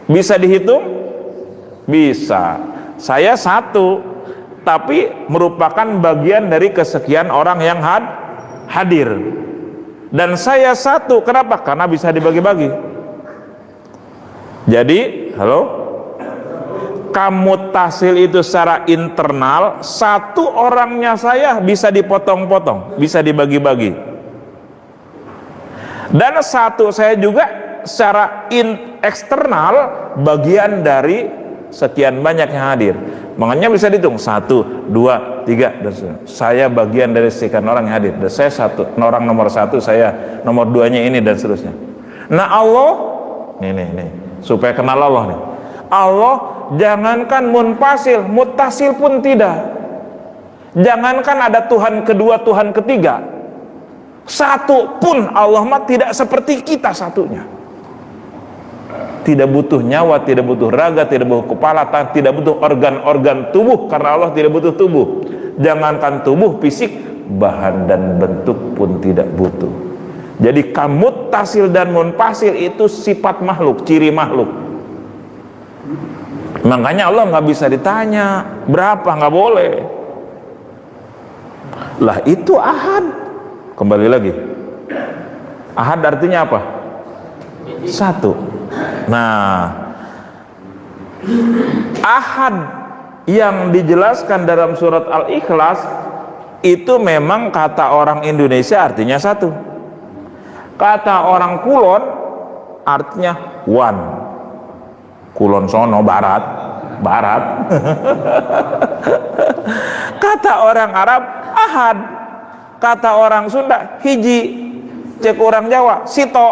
Bisa dihitung? Bisa. Saya satu, tapi merupakan bagian dari kesekian orang yang hadir. Dan saya satu, kenapa? Karena bisa dibagi-bagi. Jadi, halo? Kamutasil itu secara internal, satu orangnya saya bisa dipotong-potong, bisa dibagi-bagi. Dan satu saya juga secara eksternal, bagian dari sekian banyak yang hadir. Makanya bisa dihitung 1, 2, 3 dan saya bagian dari sekian orang yang hadir. Dan saya orang nomor 1, saya nomor 2-nya ini dan seterusnya. Nah Allah, nih supaya kenal Allah nih. Allah jangankan munfasil, muttasil pun tidak. Jangankan ada Tuhan kedua, Tuhan ketiga, satu pun Allah mah tidak seperti kita satunya. Tidak butuh nyawa, tidak butuh raga, tidak butuh kepala, tidak butuh organ-organ tubuh, karena Allah tidak butuh tubuh. Jangankan tubuh fisik, bahan dan bentuk pun tidak butuh. Jadi muttasil dan munfasil itu sifat makhluk, ciri makhluk. Makanya Allah nggak bisa ditanya berapa, nggak boleh. Lah itu ahad. Kembali lagi, ahad artinya apa? Satu. Nah, ahad yang dijelaskan dalam surat Al-Ikhlas itu memang kata orang Indonesia artinya satu. Kata orang Kulon artinya one. Kulon sono barat. Kata orang Arab ahad. Kata orang Sunda hiji. Cek orang Jawa sito.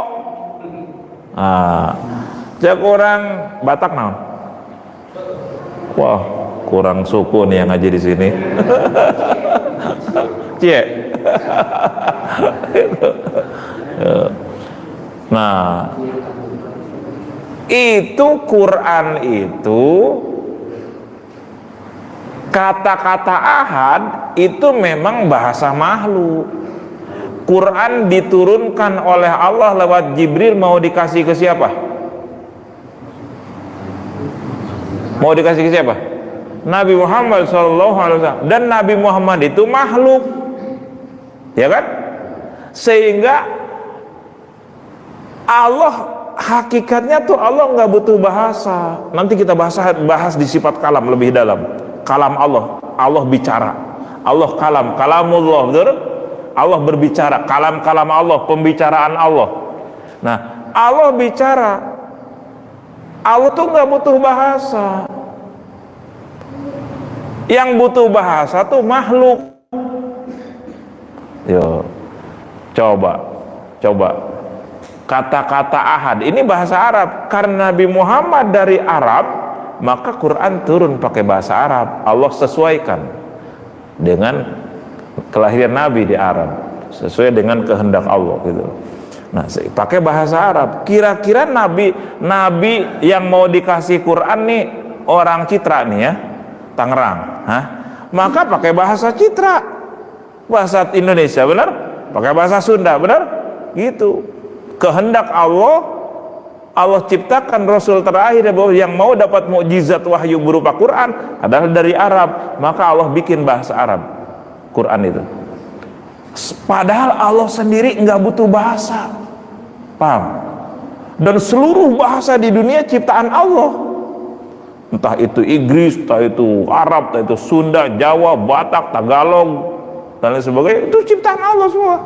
Cek orang Batak naon? Wah, kurang suku nih yang ngaji di sini. Cie. Nah, itu Quran itu kata-kata ahad itu memang bahasa makhluk. Quran diturunkan oleh Allah lewat Jibril, mau dikasih ke siapa? Mau dikasih ke siapa? Nabi Muhammad SAW. Dan Nabi Muhammad itu makhluk, ya kan? Sehingga Allah hakikatnya tuh Allah nggak butuh bahasa. Nanti kita bahas di sifat kalam lebih dalam. Kalam Allah bicara. Allah kalamullah, betul? Allah berbicara, kalam Allah, pembicaraan Allah. Nah, Allah bicara. Allah tuh nggak butuh bahasa. Yang butuh bahasa tuh makhluk. Yo, coba. Kata-kata ahad ini bahasa Arab, karena Nabi Muhammad dari Arab, maka Quran turun pakai bahasa Arab. Allah sesuaikan dengan kelahiran Nabi di Arab, sesuai dengan kehendak Allah gitu. Nah, pakai bahasa Arab. Kira-kira nabi yang mau dikasih Quran nih orang Citra nih ya, Tangerang, maka pakai bahasa Citra, bahasa Indonesia, benar? Pakai bahasa Sunda, benar? Gitu. Kehendak Allah ciptakan Rasul terakhir yang mau dapat mukjizat wahyu berupa Quran adalah dari Arab, maka Allah bikin bahasa Arab Quran itu. Padahal Allah sendiri nggak butuh bahasa, paham? Dan seluruh bahasa di dunia ciptaan Allah, entah itu Inggris, entah itu Arab, entah itu Sunda, Jawa, Batak, Tagalog, dan lain sebagainya, itu ciptaan Allah semua.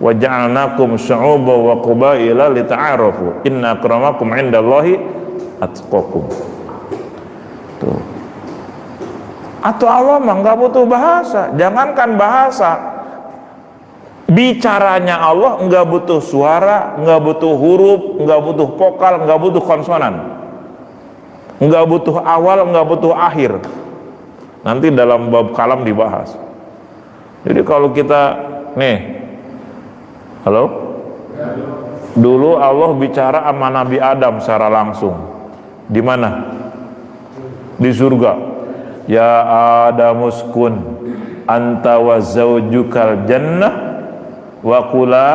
Wa ja'alnakum syu'uban wa qabaila lita'arafu inna akramakum 'indallahi atqakum. Tuh. Atau Allah mah nggak butuh bahasa, jangankan bahasa, bicaranya Allah nggak butuh suara, nggak butuh huruf, nggak butuh vokal, nggak butuh konsonan, nggak butuh awal, nggak butuh akhir. Nanti dalam bab kalam dibahas. Jadi kalau kita nih, halo, dulu Allah bicara sama Nabi Adam secara langsung. Di mana? Di surga. Ya Adamuskun anta wa zaujukal jannah wa kula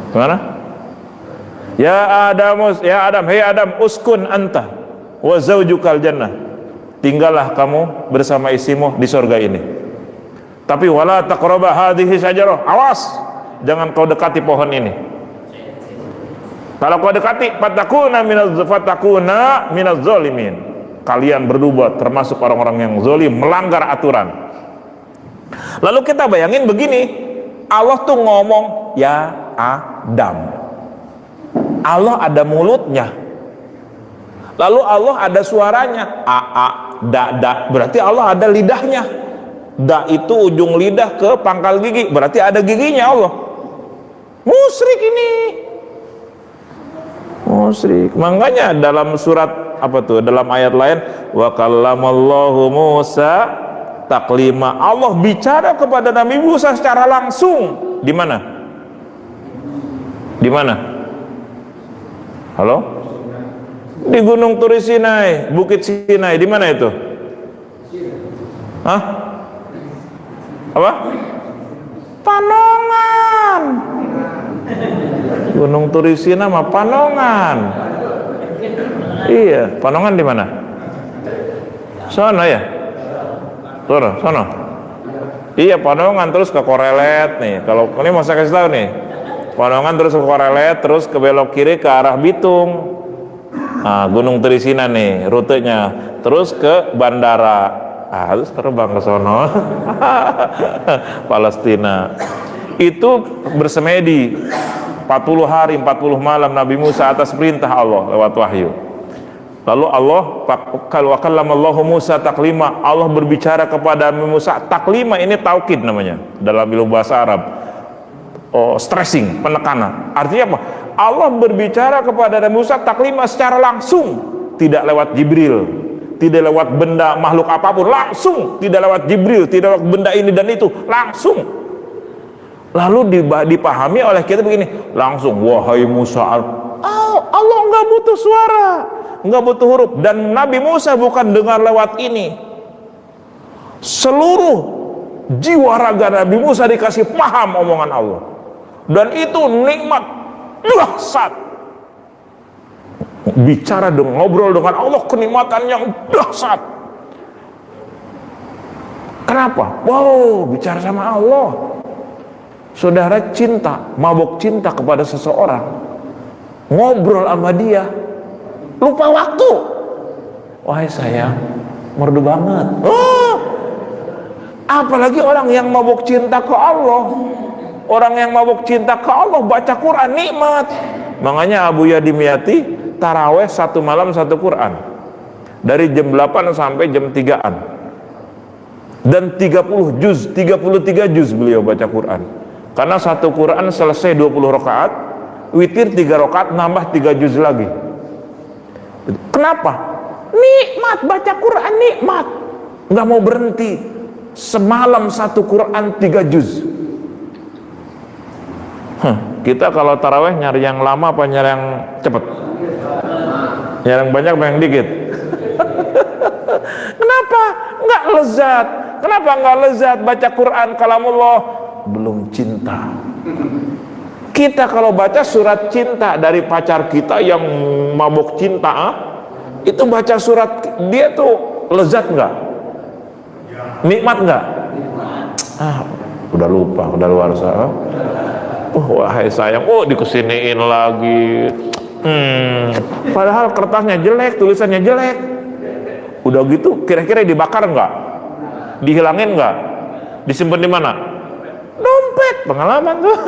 Gimana? Ya Adam, hei Adam, uskun anta wa zaujukal jannah. Tinggallah kamu bersama istrimu di surga ini. Tapi wala taqraba hadhihi syajarah. Awas, jangan kau dekati pohon ini. Kalau kau dekati, fatakuna minaz zalimin. Kalian berdua termasuk orang-orang yang zalim, melanggar aturan. Lalu kita bayangin begini, Allah tuh ngomong, ya Adam. Allah ada mulutnya. Lalu Allah ada suaranya, da. Berarti Allah ada lidahnya. Da itu ujung lidah ke pangkal gigi, berarti ada giginya Allah. Musyrik ini. Musyrik. Makanya dalam surat apa tuh? Dalam ayat lain, wa kallamallahu Musa taklima. Allah bicara kepada Nabi Musa secara langsung. Di mana? Di mana? Halo? Di Gunung Turi Sinai, Bukit Sinai. Di mana itu? Hah? Apa? Panongan. Gunung Turi Sinai mah Panongan. Iya, Panongan di mana? Sono ya? Sono. Iya, Panongan terus ke Korelet nih. Kalau ini mau saya kasih tahu nih. Panongan terus ke Korelet, terus ke belok kiri ke arah Bitung. Nah, Gunung Turi Sinai nih rutenya. Terus ke bandara. Terus terbang ke sono. Palestina. Itu bersemedi 40 hari 40 malam Nabi Musa atas perintah Allah lewat wahyu. Lalu Allah wa kallamallahu Musa taklima. Allah berbicara kepada Nabi Musa. Taklima ini taukid namanya dalam ilmu bahasa Arab. Stressing, penekanan. Artinya apa? Allah berbicara kepada Nabi Musa taklima secara langsung, tidak lewat Jibril, tidak lewat benda makhluk apapun, langsung, tidak lewat Jibril, tidak lewat benda ini dan itu, langsung. Lalu dipahami oleh kita begini, langsung, wahai Musa, Allah nggak butuh suara, nggak butuh huruf, dan Nabi Musa bukan dengar lewat ini. Seluruh jiwa raga Nabi Musa dikasih paham omongan Allah, dan itu nikmat dahsyat. Bicara dengan ngobrol dengan Allah, kenikmatan yang dahsyat. Kenapa? Wow, bicara sama Allah. Saudara cinta, mabuk cinta kepada seseorang, ngobrol sama dia, lupa waktu. Wahai sayang, merdu banget. Apalagi orang yang mabuk cinta ke Allah. Orang yang mabuk cinta ke Allah baca Quran nikmat. Makanya Abu Yadimiyati taraweh satu malam satu Quran dari jam 8 sampai jam 3-an, dan 30 juz, 33 juz beliau baca Quran. Karena satu Quran selesai 20 rakaat, witir 3 rakaat nambah 3 juz lagi. Kenapa? Nikmat, baca Quran nikmat, nggak mau berhenti. Semalam satu Quran 3 juz. Kita kalau taraweh nyari yang lama apa nyari yang cepet? Nyari yang banyak apa yang dikit? Kenapa nggak lezat? Kenapa nggak lezat baca Quran kalamullah? Belum cinta. Kita kalau baca surat cinta dari pacar kita yang mabuk cinta, itu baca surat dia tuh lezat nggak? Nikmat nggak? Udah lupa, udah luar sana. Wahai sayang, dikesiniin lagi. Padahal kertasnya jelek, tulisannya jelek. Udah gitu, kira-kira dibakar nggak? Dihilangin nggak? Disimpan di mana? Dompet, pengalaman tuh.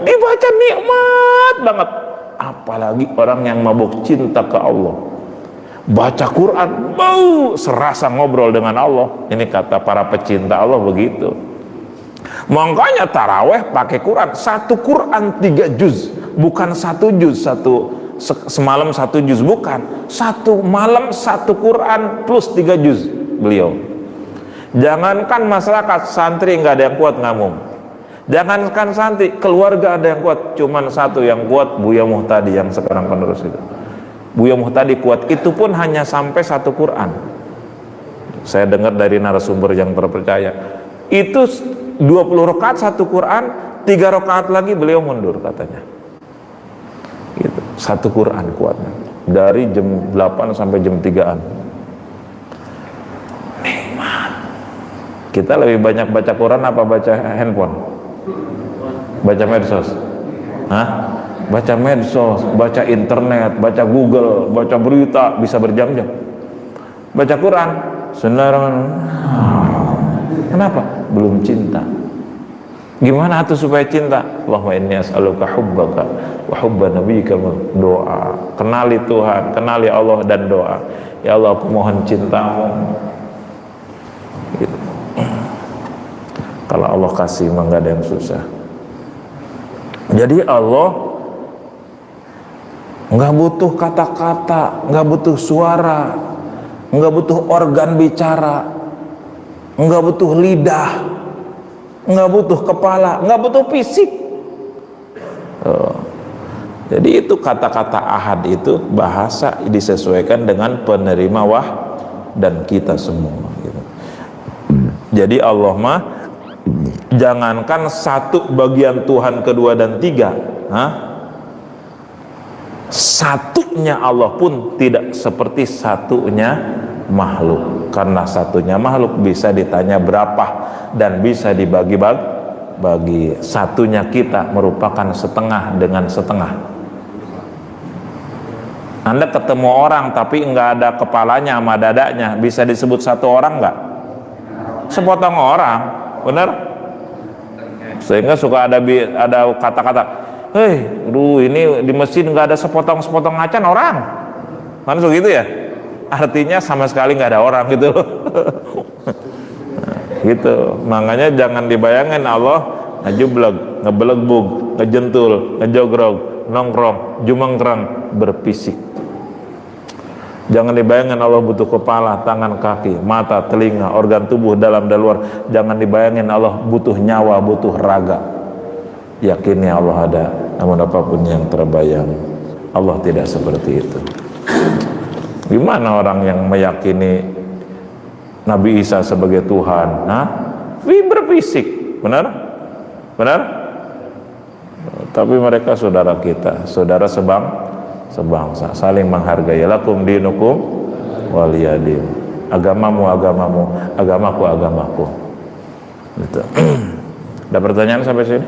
Dibaca nikmat banget. Apalagi orang yang mabuk cinta ke Allah. Baca Quran, serasa ngobrol dengan Allah. Ini kata para pecinta Allah begitu. Makanya taraweh pakai Quran. Satu Quran 3 juz, bukan 1 juz, semalam 1 juz, bukan. Satu malam 1 Quran plus 3 juz beliau. Jangankan masyarakat, santri nggak ada yang kuat ngamum. Jangankan santri, keluarga ada yang kuat. Cuman satu yang kuat, Buya Muhtadi yang sekarang penerus itu. Buya Muhtadi kuat, itu pun hanya sampai 1 Quran. Saya dengar dari narasumber yang terpercaya. Itu 20 rakaat 1 Quran, 3 rakaat lagi beliau mundur katanya. Gitu. 1 Quran kuatnya. Dari jam 8 sampai jam 3-an. Nikmat. Kita lebih banyak baca Quran apa baca handphone? Baca medsos? Baca medsos, baca internet, baca Google, baca berita, bisa berjam-jam. Baca Quran, kenapa? Belum cinta. Gimana tuh supaya cinta? Allahumma inni as'aluka hubbaka wa hubba nabiyyika, doa. Kenali Tuhan, kenali Allah dan doa. Ya Allah, aku mohon cintamu. Gitu. Kalau Allah kasih mah nggak ada yang susah. Jadi Allah nggak butuh kata-kata, nggak butuh suara, nggak butuh organ bicara, nggak butuh lidah, nggak butuh kepala, nggak butuh fisik. Jadi itu kata-kata ahad itu bahasa disesuaikan dengan penerima dan kita semua. Gitu. Jadi Allah mah jangankan 1 bagian Tuhan kedua dan 3, satunya Allah pun tidak seperti satunya makhluk. Karena satunya makhluk bisa ditanya berapa dan bisa dibagi-bagi. Satunya kita merupakan setengah dengan setengah. Anda ketemu orang tapi nggak ada kepalanya sama dadanya, bisa disebut satu orang nggak? Sepotong orang, benar? Sehingga suka ada kata-kata, ini di mesin nggak ada sepotong-sepotong macan orang, kan begitu ya? Artinya sama sekali nggak ada orang gitu loh. Gitu. Makanya jangan dibayangin Allah ngejubleg, ngebelegbug, ngejentul, ngejogrog, nongkrong, jumengkreng, berpisik. Jangan dibayangin Allah butuh kepala, tangan, kaki, mata, telinga, organ tubuh dalam dan luar. Jangan dibayangin Allah butuh nyawa, butuh raga. Yakini Allah ada, namun apapun yang terbayang, Allah tidak seperti itu. Gimana orang yang meyakini Nabi Isa sebagai Tuhan? Berfisik, benar? Benar? Tapi mereka saudara kita, saudara sebangsa, saling menghargai. Lakum dinukum waliyadin. Agamamu agamamu, agamaku agamaku. Gitu. Ada pertanyaan sampai sini?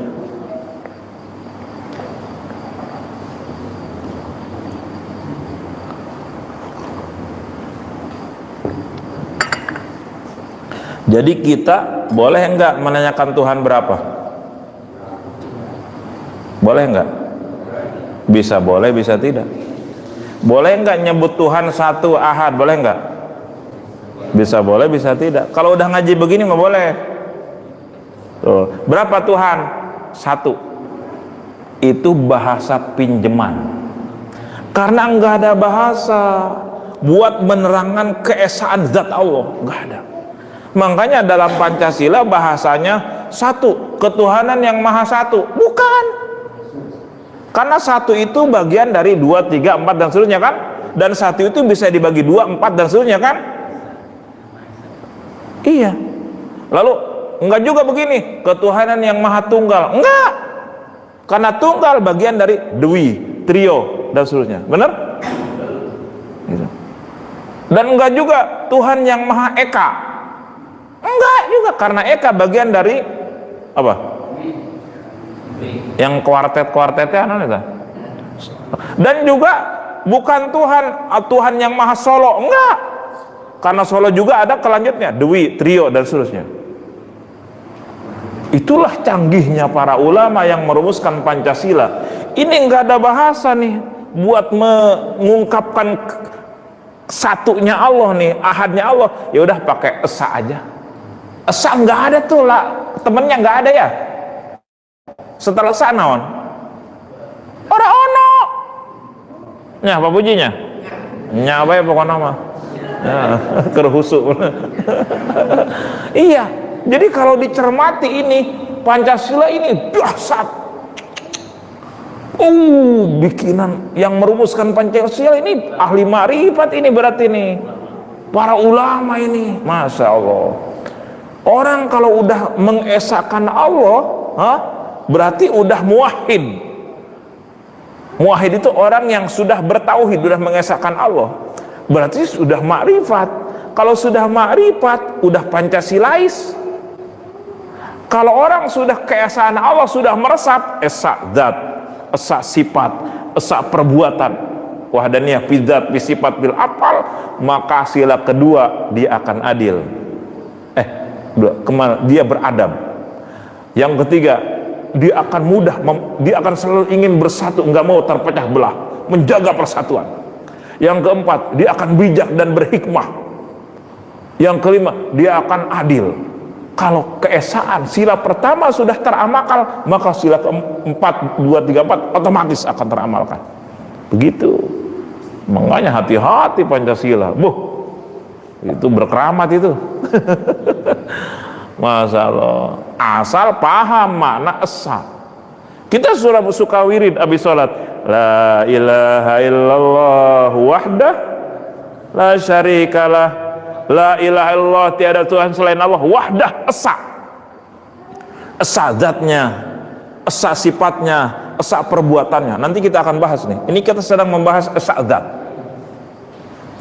Jadi kita boleh enggak menanyakan Tuhan berapa? Boleh enggak? Bisa boleh, bisa tidak. Boleh enggak nyebut Tuhan satu ahad? Boleh enggak? Bisa boleh, bisa tidak. Kalau udah ngaji begini mah boleh. Tuh. Berapa Tuhan? Satu. Itu bahasa pinjaman. Karena nggak ada bahasa buat menerangkan keesaan zat Allah, nggak ada. Makanya dalam Pancasila bahasanya satu, ketuhanan yang maha satu. Bukan. Karena satu itu bagian dari 2, 3, 4 dan seterusnya kan? Dan satu itu bisa dibagi 2, 4 dan seterusnya kan? Iya. Lalu enggak juga begini, ketuhanan yang maha tunggal. Enggak. Karena tunggal bagian dari dwi, trio dan seterusnya. Benar? Gitu. Dan enggak juga Tuhan yang maha eka. Enggak juga, karena eka bagian dari apa? Yang kuartet-kuartetnya itu. Dan juga bukan Tuhan yang maha solo. Enggak. Karena solo juga ada kelanjutnya, dwi, trio dan seterusnya. Itulah canggihnya para ulama yang merumuskan Pancasila. Ini enggak ada bahasa nih buat mengungkapkan satunya Allah nih, ahadnya Allah. Ya udah pakai esa aja. Esa enggak ada tuh lah, temennya enggak ada ya. Setelah esa naon? Ora ono. Nya apa pujinya? Nya bae pokoknya mah. Ya, kerhusuk. Iya. Jadi kalau dicermati ini Pancasila ini dahsyat. Bikinan yang merumuskan Pancasila ini ahli ma'rifat ini berarti nih. Para ulama ini, Masya Allah. Orang kalau udah mengesahkan Allah, berarti udah muwahhid. Muwahhid itu orang yang sudah bertauhid, sudah mengesahkan Allah. Berarti sudah ma'rifat. Kalau sudah ma'rifat, udah Pancasilais. Kalau orang sudah keesaan Allah, sudah meresap, esa zat, esa sifat, esa perbuatan, wahdaniyah fi dzat, fi sifat, bil afal, maka sila kedua dia akan adil. Kemana? Dia beradab. Yang ketiga, dia akan mudah, dia akan selalu ingin bersatu, nggak mau terpecah belah, menjaga persatuan. Yang keempat, dia akan bijak dan berhikmah. Yang kelima, dia akan adil. Kalau keesaan sila pertama sudah teramalkan, maka sila keempat, 2, 3, 4 otomatis akan teramalkan. Begitu. Makanya hati-hati Pancasila. Itu berkeramat itu. Masya Allah. Asal paham makna esa. Kita suka wirid habis sholat. La ilaha illallah wahdah la syarikalah, la ilaha illallah, tiada Tuhan selain Allah, wahdah, esa. Esa zatnya, esa sifatnya, esa perbuatannya. Nanti kita akan bahas nih. Ini kita sedang membahas esa zat.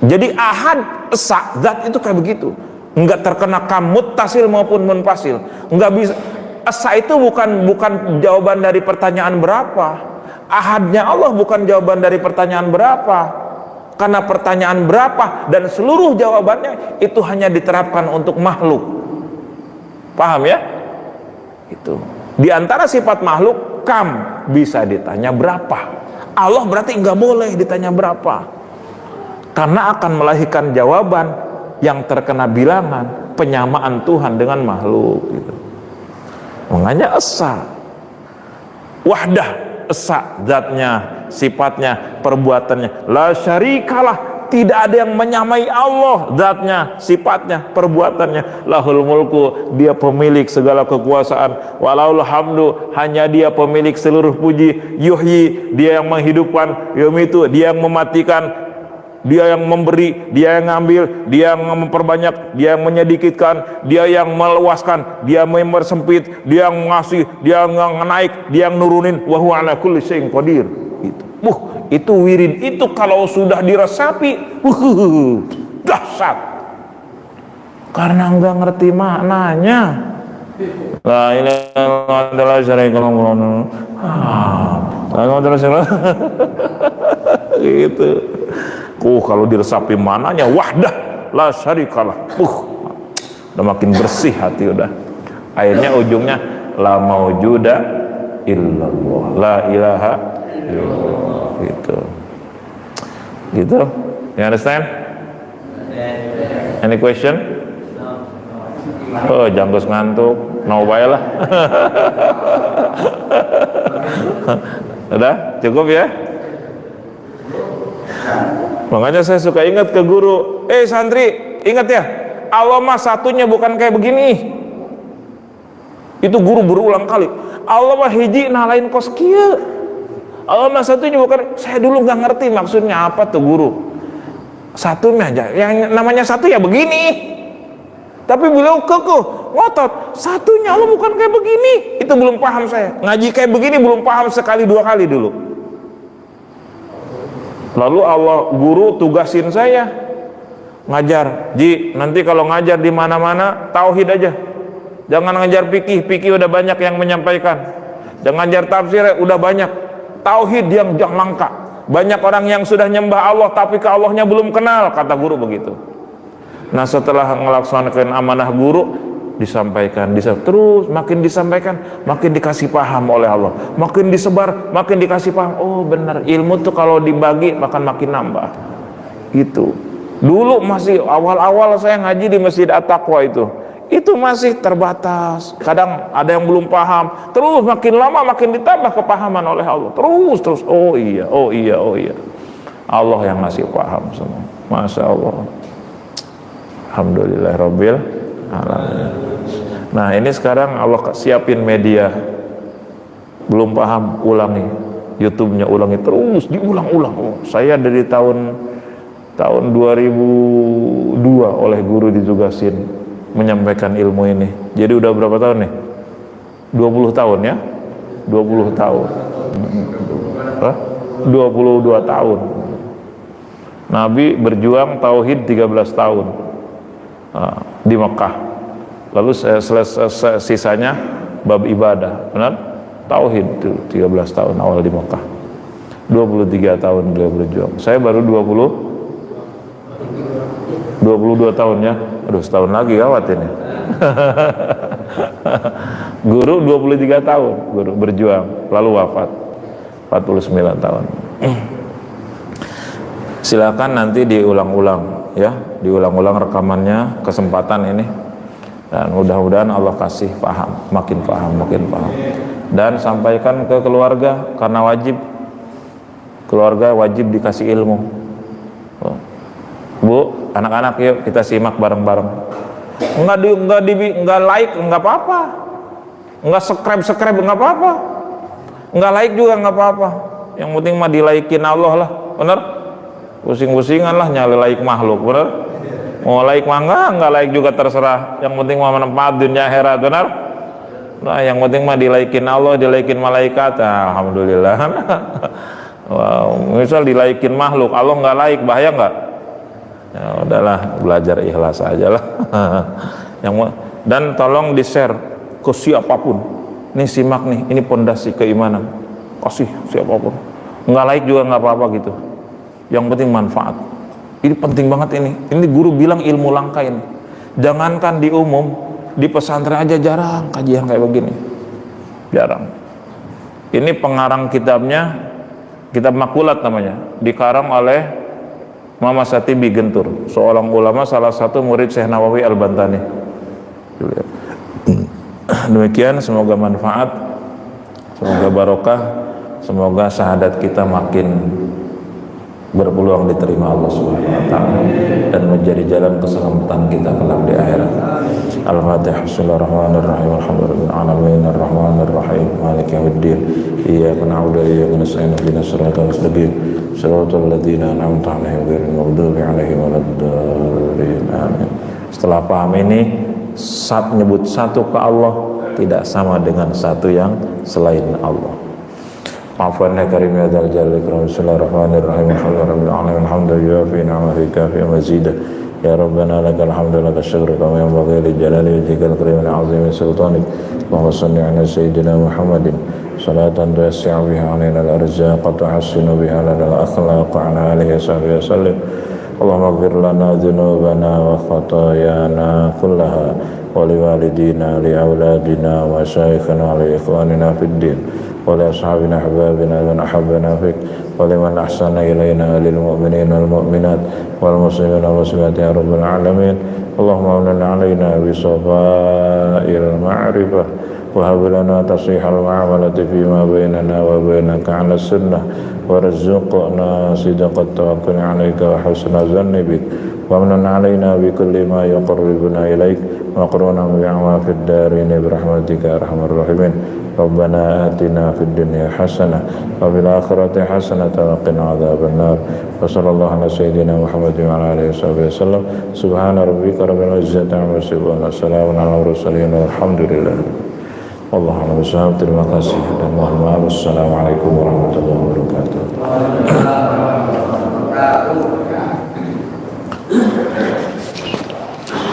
Jadi ahad, esa zat itu kayak begitu. Enggak terkena kam muttasil maupun munfasil. Enggak bisa. Esa itu bukan jawaban dari pertanyaan berapa. Ahadnya Allah bukan jawaban dari pertanyaan berapa. Karena pertanyaan berapa dan seluruh jawabannya itu hanya diterapkan untuk makhluk. Paham ya? Itu. Di antara sifat makhluk, kam bisa ditanya berapa. Allah berarti nggak boleh ditanya berapa. Karena akan melahirkan jawaban yang terkena bilangan penyamaan Tuhan dengan makhluk gitu. Makanya esa. Wahdah, esa zatnya, sifatnya, perbuatannya. La syarikalah, tidak ada yang menyamai Allah zatnya, sifatnya, perbuatannya. Lahul mulku, dia pemilik segala kekuasaan. Walaul hamdu, hanya dia pemilik seluruh puji. Yuhyi, dia yang menghidupkan. Yumitu, dia yang mematikan. Dia yang memberi, dia yang ngambil, dia yang memperbanyak, dia yang menyedikitkan, dia yang meluaskan, dia yang mempersempit, dia yang ngasih, dia yang naik, dia yang nurunin. Wa huwa ala kulli syai'in qadir. Itu wirid itu kalau sudah diresapi, dahsyat. Karena enggak ngerti maknanya. La ilaha illallah syarikalah. Gitu. Kalau diresapi mananya wahdah la syarikalah. Udah makin bersih hati udah. Akhirnya ujungnya la maujuda illallah, la ilaha illallah. Gitu. You understand? Any question? Oh, Janggus ngantuk. Naubaya lah. Udah cukup ya. Makanya saya suka ingat ke guru, santri, ingat ya, Allah mah satunya bukan kayak begini. Itu guru berulang kali, Allah mah hiji nah lain kos kieu. Allah mah satunya bukan, saya dulu nggak ngerti maksudnya apa tuh guru. Satunya aja, yang namanya satu ya begini. Tapi beliau kekeh, ngotot, satunya Allah bukan kayak begini. Itu belum paham saya. Ngaji kayak begini belum paham sekali dua kali dulu. Lalu Allah guru tugasin saya ngajar, Ji, nanti kalau ngajar di mana-mana tauhid aja. Jangan ngajar fikih udah banyak yang menyampaikan. Jangan ngajar tafsir, udah banyak. Tauhid yang langka. Banyak orang yang sudah nyembah Allah tapi ke Allahnya belum kenal, kata guru begitu. Nah, setelah melaksanakan amanah guru, disampaikan, terus makin disampaikan, makin dikasih paham oleh Allah, makin disebar, makin dikasih paham. Oh benar, ilmu tuh kalau dibagi makin nambah. Gitu. Dulu masih awal-awal saya ngaji di Masjid At-Taqwa itu masih terbatas. Kadang ada yang belum paham, terus makin lama makin ditambah kepahaman oleh Allah. Terus. Oh iya. Allah yang ngasih paham semua. Masya Allah. Alhamdulillahirabbil alamin. Nah, ini sekarang Allah siapin media. Belum paham, ulangi. YouTube-nya ulangi terus, diulang-ulang. Oh, saya dari tahun 2002 oleh guru ditugasin menyampaikan ilmu ini. Jadi udah berapa tahun nih? 20 tahun ya? 20 tahun. 22 tahun. Nabi berjuang tauhid 13 tahun di Mekah. Lalu sisanya bab ibadah, benar? Tauhid itu 13 tahun awal di Mekah. 23 tahun beliau berjuang. Saya baru 22 tahun ya. Aduh, setahun lagi gawat ini. Guru 23 tahun guru berjuang, lalu wafat 49 tahun. Silakan nanti diulang-ulang ya, diulang-ulang rekamannya, kesempatan ini. Dan mudah-mudahan Allah kasih paham, makin paham. Dan sampaikan ke keluarga, karena keluarga wajib dikasih ilmu. Bu, anak-anak yuk kita simak bareng-bareng. Enggak like enggak apa-apa. Enggak subscribe enggak apa-apa. Enggak like juga enggak apa-apa. Yang penting mah dilaikin Allah lah, bener? Pusing-pusingan lah nyali like makhluk, bener? Mau like mah enggak like juga terserah. Yang penting mah manfaat dunia akhirat, bener? Nah, yang penting mah dilaikin Allah, dilaikin malaikat. Nah, alhamdulillah. Wow, misal dilaikin makhluk, Allah enggak like, bahaya enggak? Ya udahlah, belajar ikhlas aja lah. Dan tolong di share ke siapapun. Ini simak nih, ini pondasi keimanan. Kasih siapapun. Nggak like juga nggak apa-apa gitu. Yang penting manfaat. Ini penting banget ini. Ini guru bilang ilmu langka ini. Jangankan di umum, di pesantren aja jarang kajian kayak begini. Jarang. Ini pengarang kitabnya, kitab Makulat namanya, dikarang oleh Muhammad Satibi Gentur, seorang ulama, salah satu murid Syekh Nawawi Al-Bantani. Demikian, semoga manfaat, semoga barokah, semoga syahadat kita makin berpeluang diterima Allah Subhanahu wa taala dan menjadi jalan keselamatan kita kelak di akhirat. Al-Fatihah. Bismillahirrahmanirrahim. Alhamdulillahirabbil alamin arrahmanir rahim maliki yaumiddin. Iyyaka na'budu wa iyyaka nasta'in ihdinas siratal mustaqim siratal ladzina an'amta 'alaihim ghairil maghdubi 'alaihim waladdallin. Amin. Setelah paham ini, saat menyebut satu ke Allah tidak sama dengan satu yang selain Allah. Afwan ya karim ya dzal jalali ikram. Bismillahirrahmanirrahim. Alhamdulillahirabbil alamin hamdan fi ni'matihi kafi mazidah. Ya Rabbana lakal hamdu lakal syukru kama yanbaghi li jalali wajhikal karim al azim sultanik. Allahumma shalli ala sayyidina Muhammadin salatan tuyassi'u biha alaina al arzaq wa tuhassinu biha lana al akhlaq wa ala alihi wa sahbihi wa sallim. Allahumma ighfir lana dhunubana wa khatayana kullaha wa liwalidina li auladina wa syaikhina li ikhwanina fid din wa li ashabina ahbabina wa ahabbana fik ولمن أحسن إلينا للمؤمنين والمؤمنات والمسلمين والمسلمات يا رب العالمين. اللهم امن علينا بصفائر المعرفة وهب لنا تصحيح المعاملة فيما بيننا وبينك على السنة وارزقنا صدق التوكل عليك وحسن الظن بك وامن علينا بكل ما يقربنا إليك واقرنا بأعمال في الدارين برحمتك يا أرحم الراحمين. ربنا آتنا في الدنيا حسنة وفي الآخرة حسنة وقنا عذاب النار. وصلى الله على سيدنا محمد وعلى آله وصحبه وسلم. سبحان ربك رب العزة عما يصفون وسلام على المرسلين والحمد لله. Wallahu a'lam bishawab. Terima kasih dan mohon maaf. Assalamualaikum warahmatullahi wabarakatuh.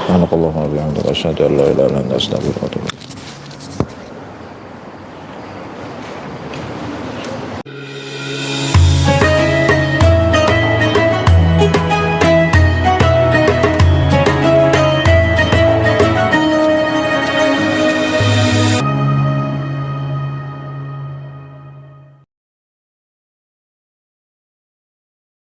Subhanakallahumma wa bihamdika asyhadu an la ilaha illa anta astaghfiruka wa atubu ilaik.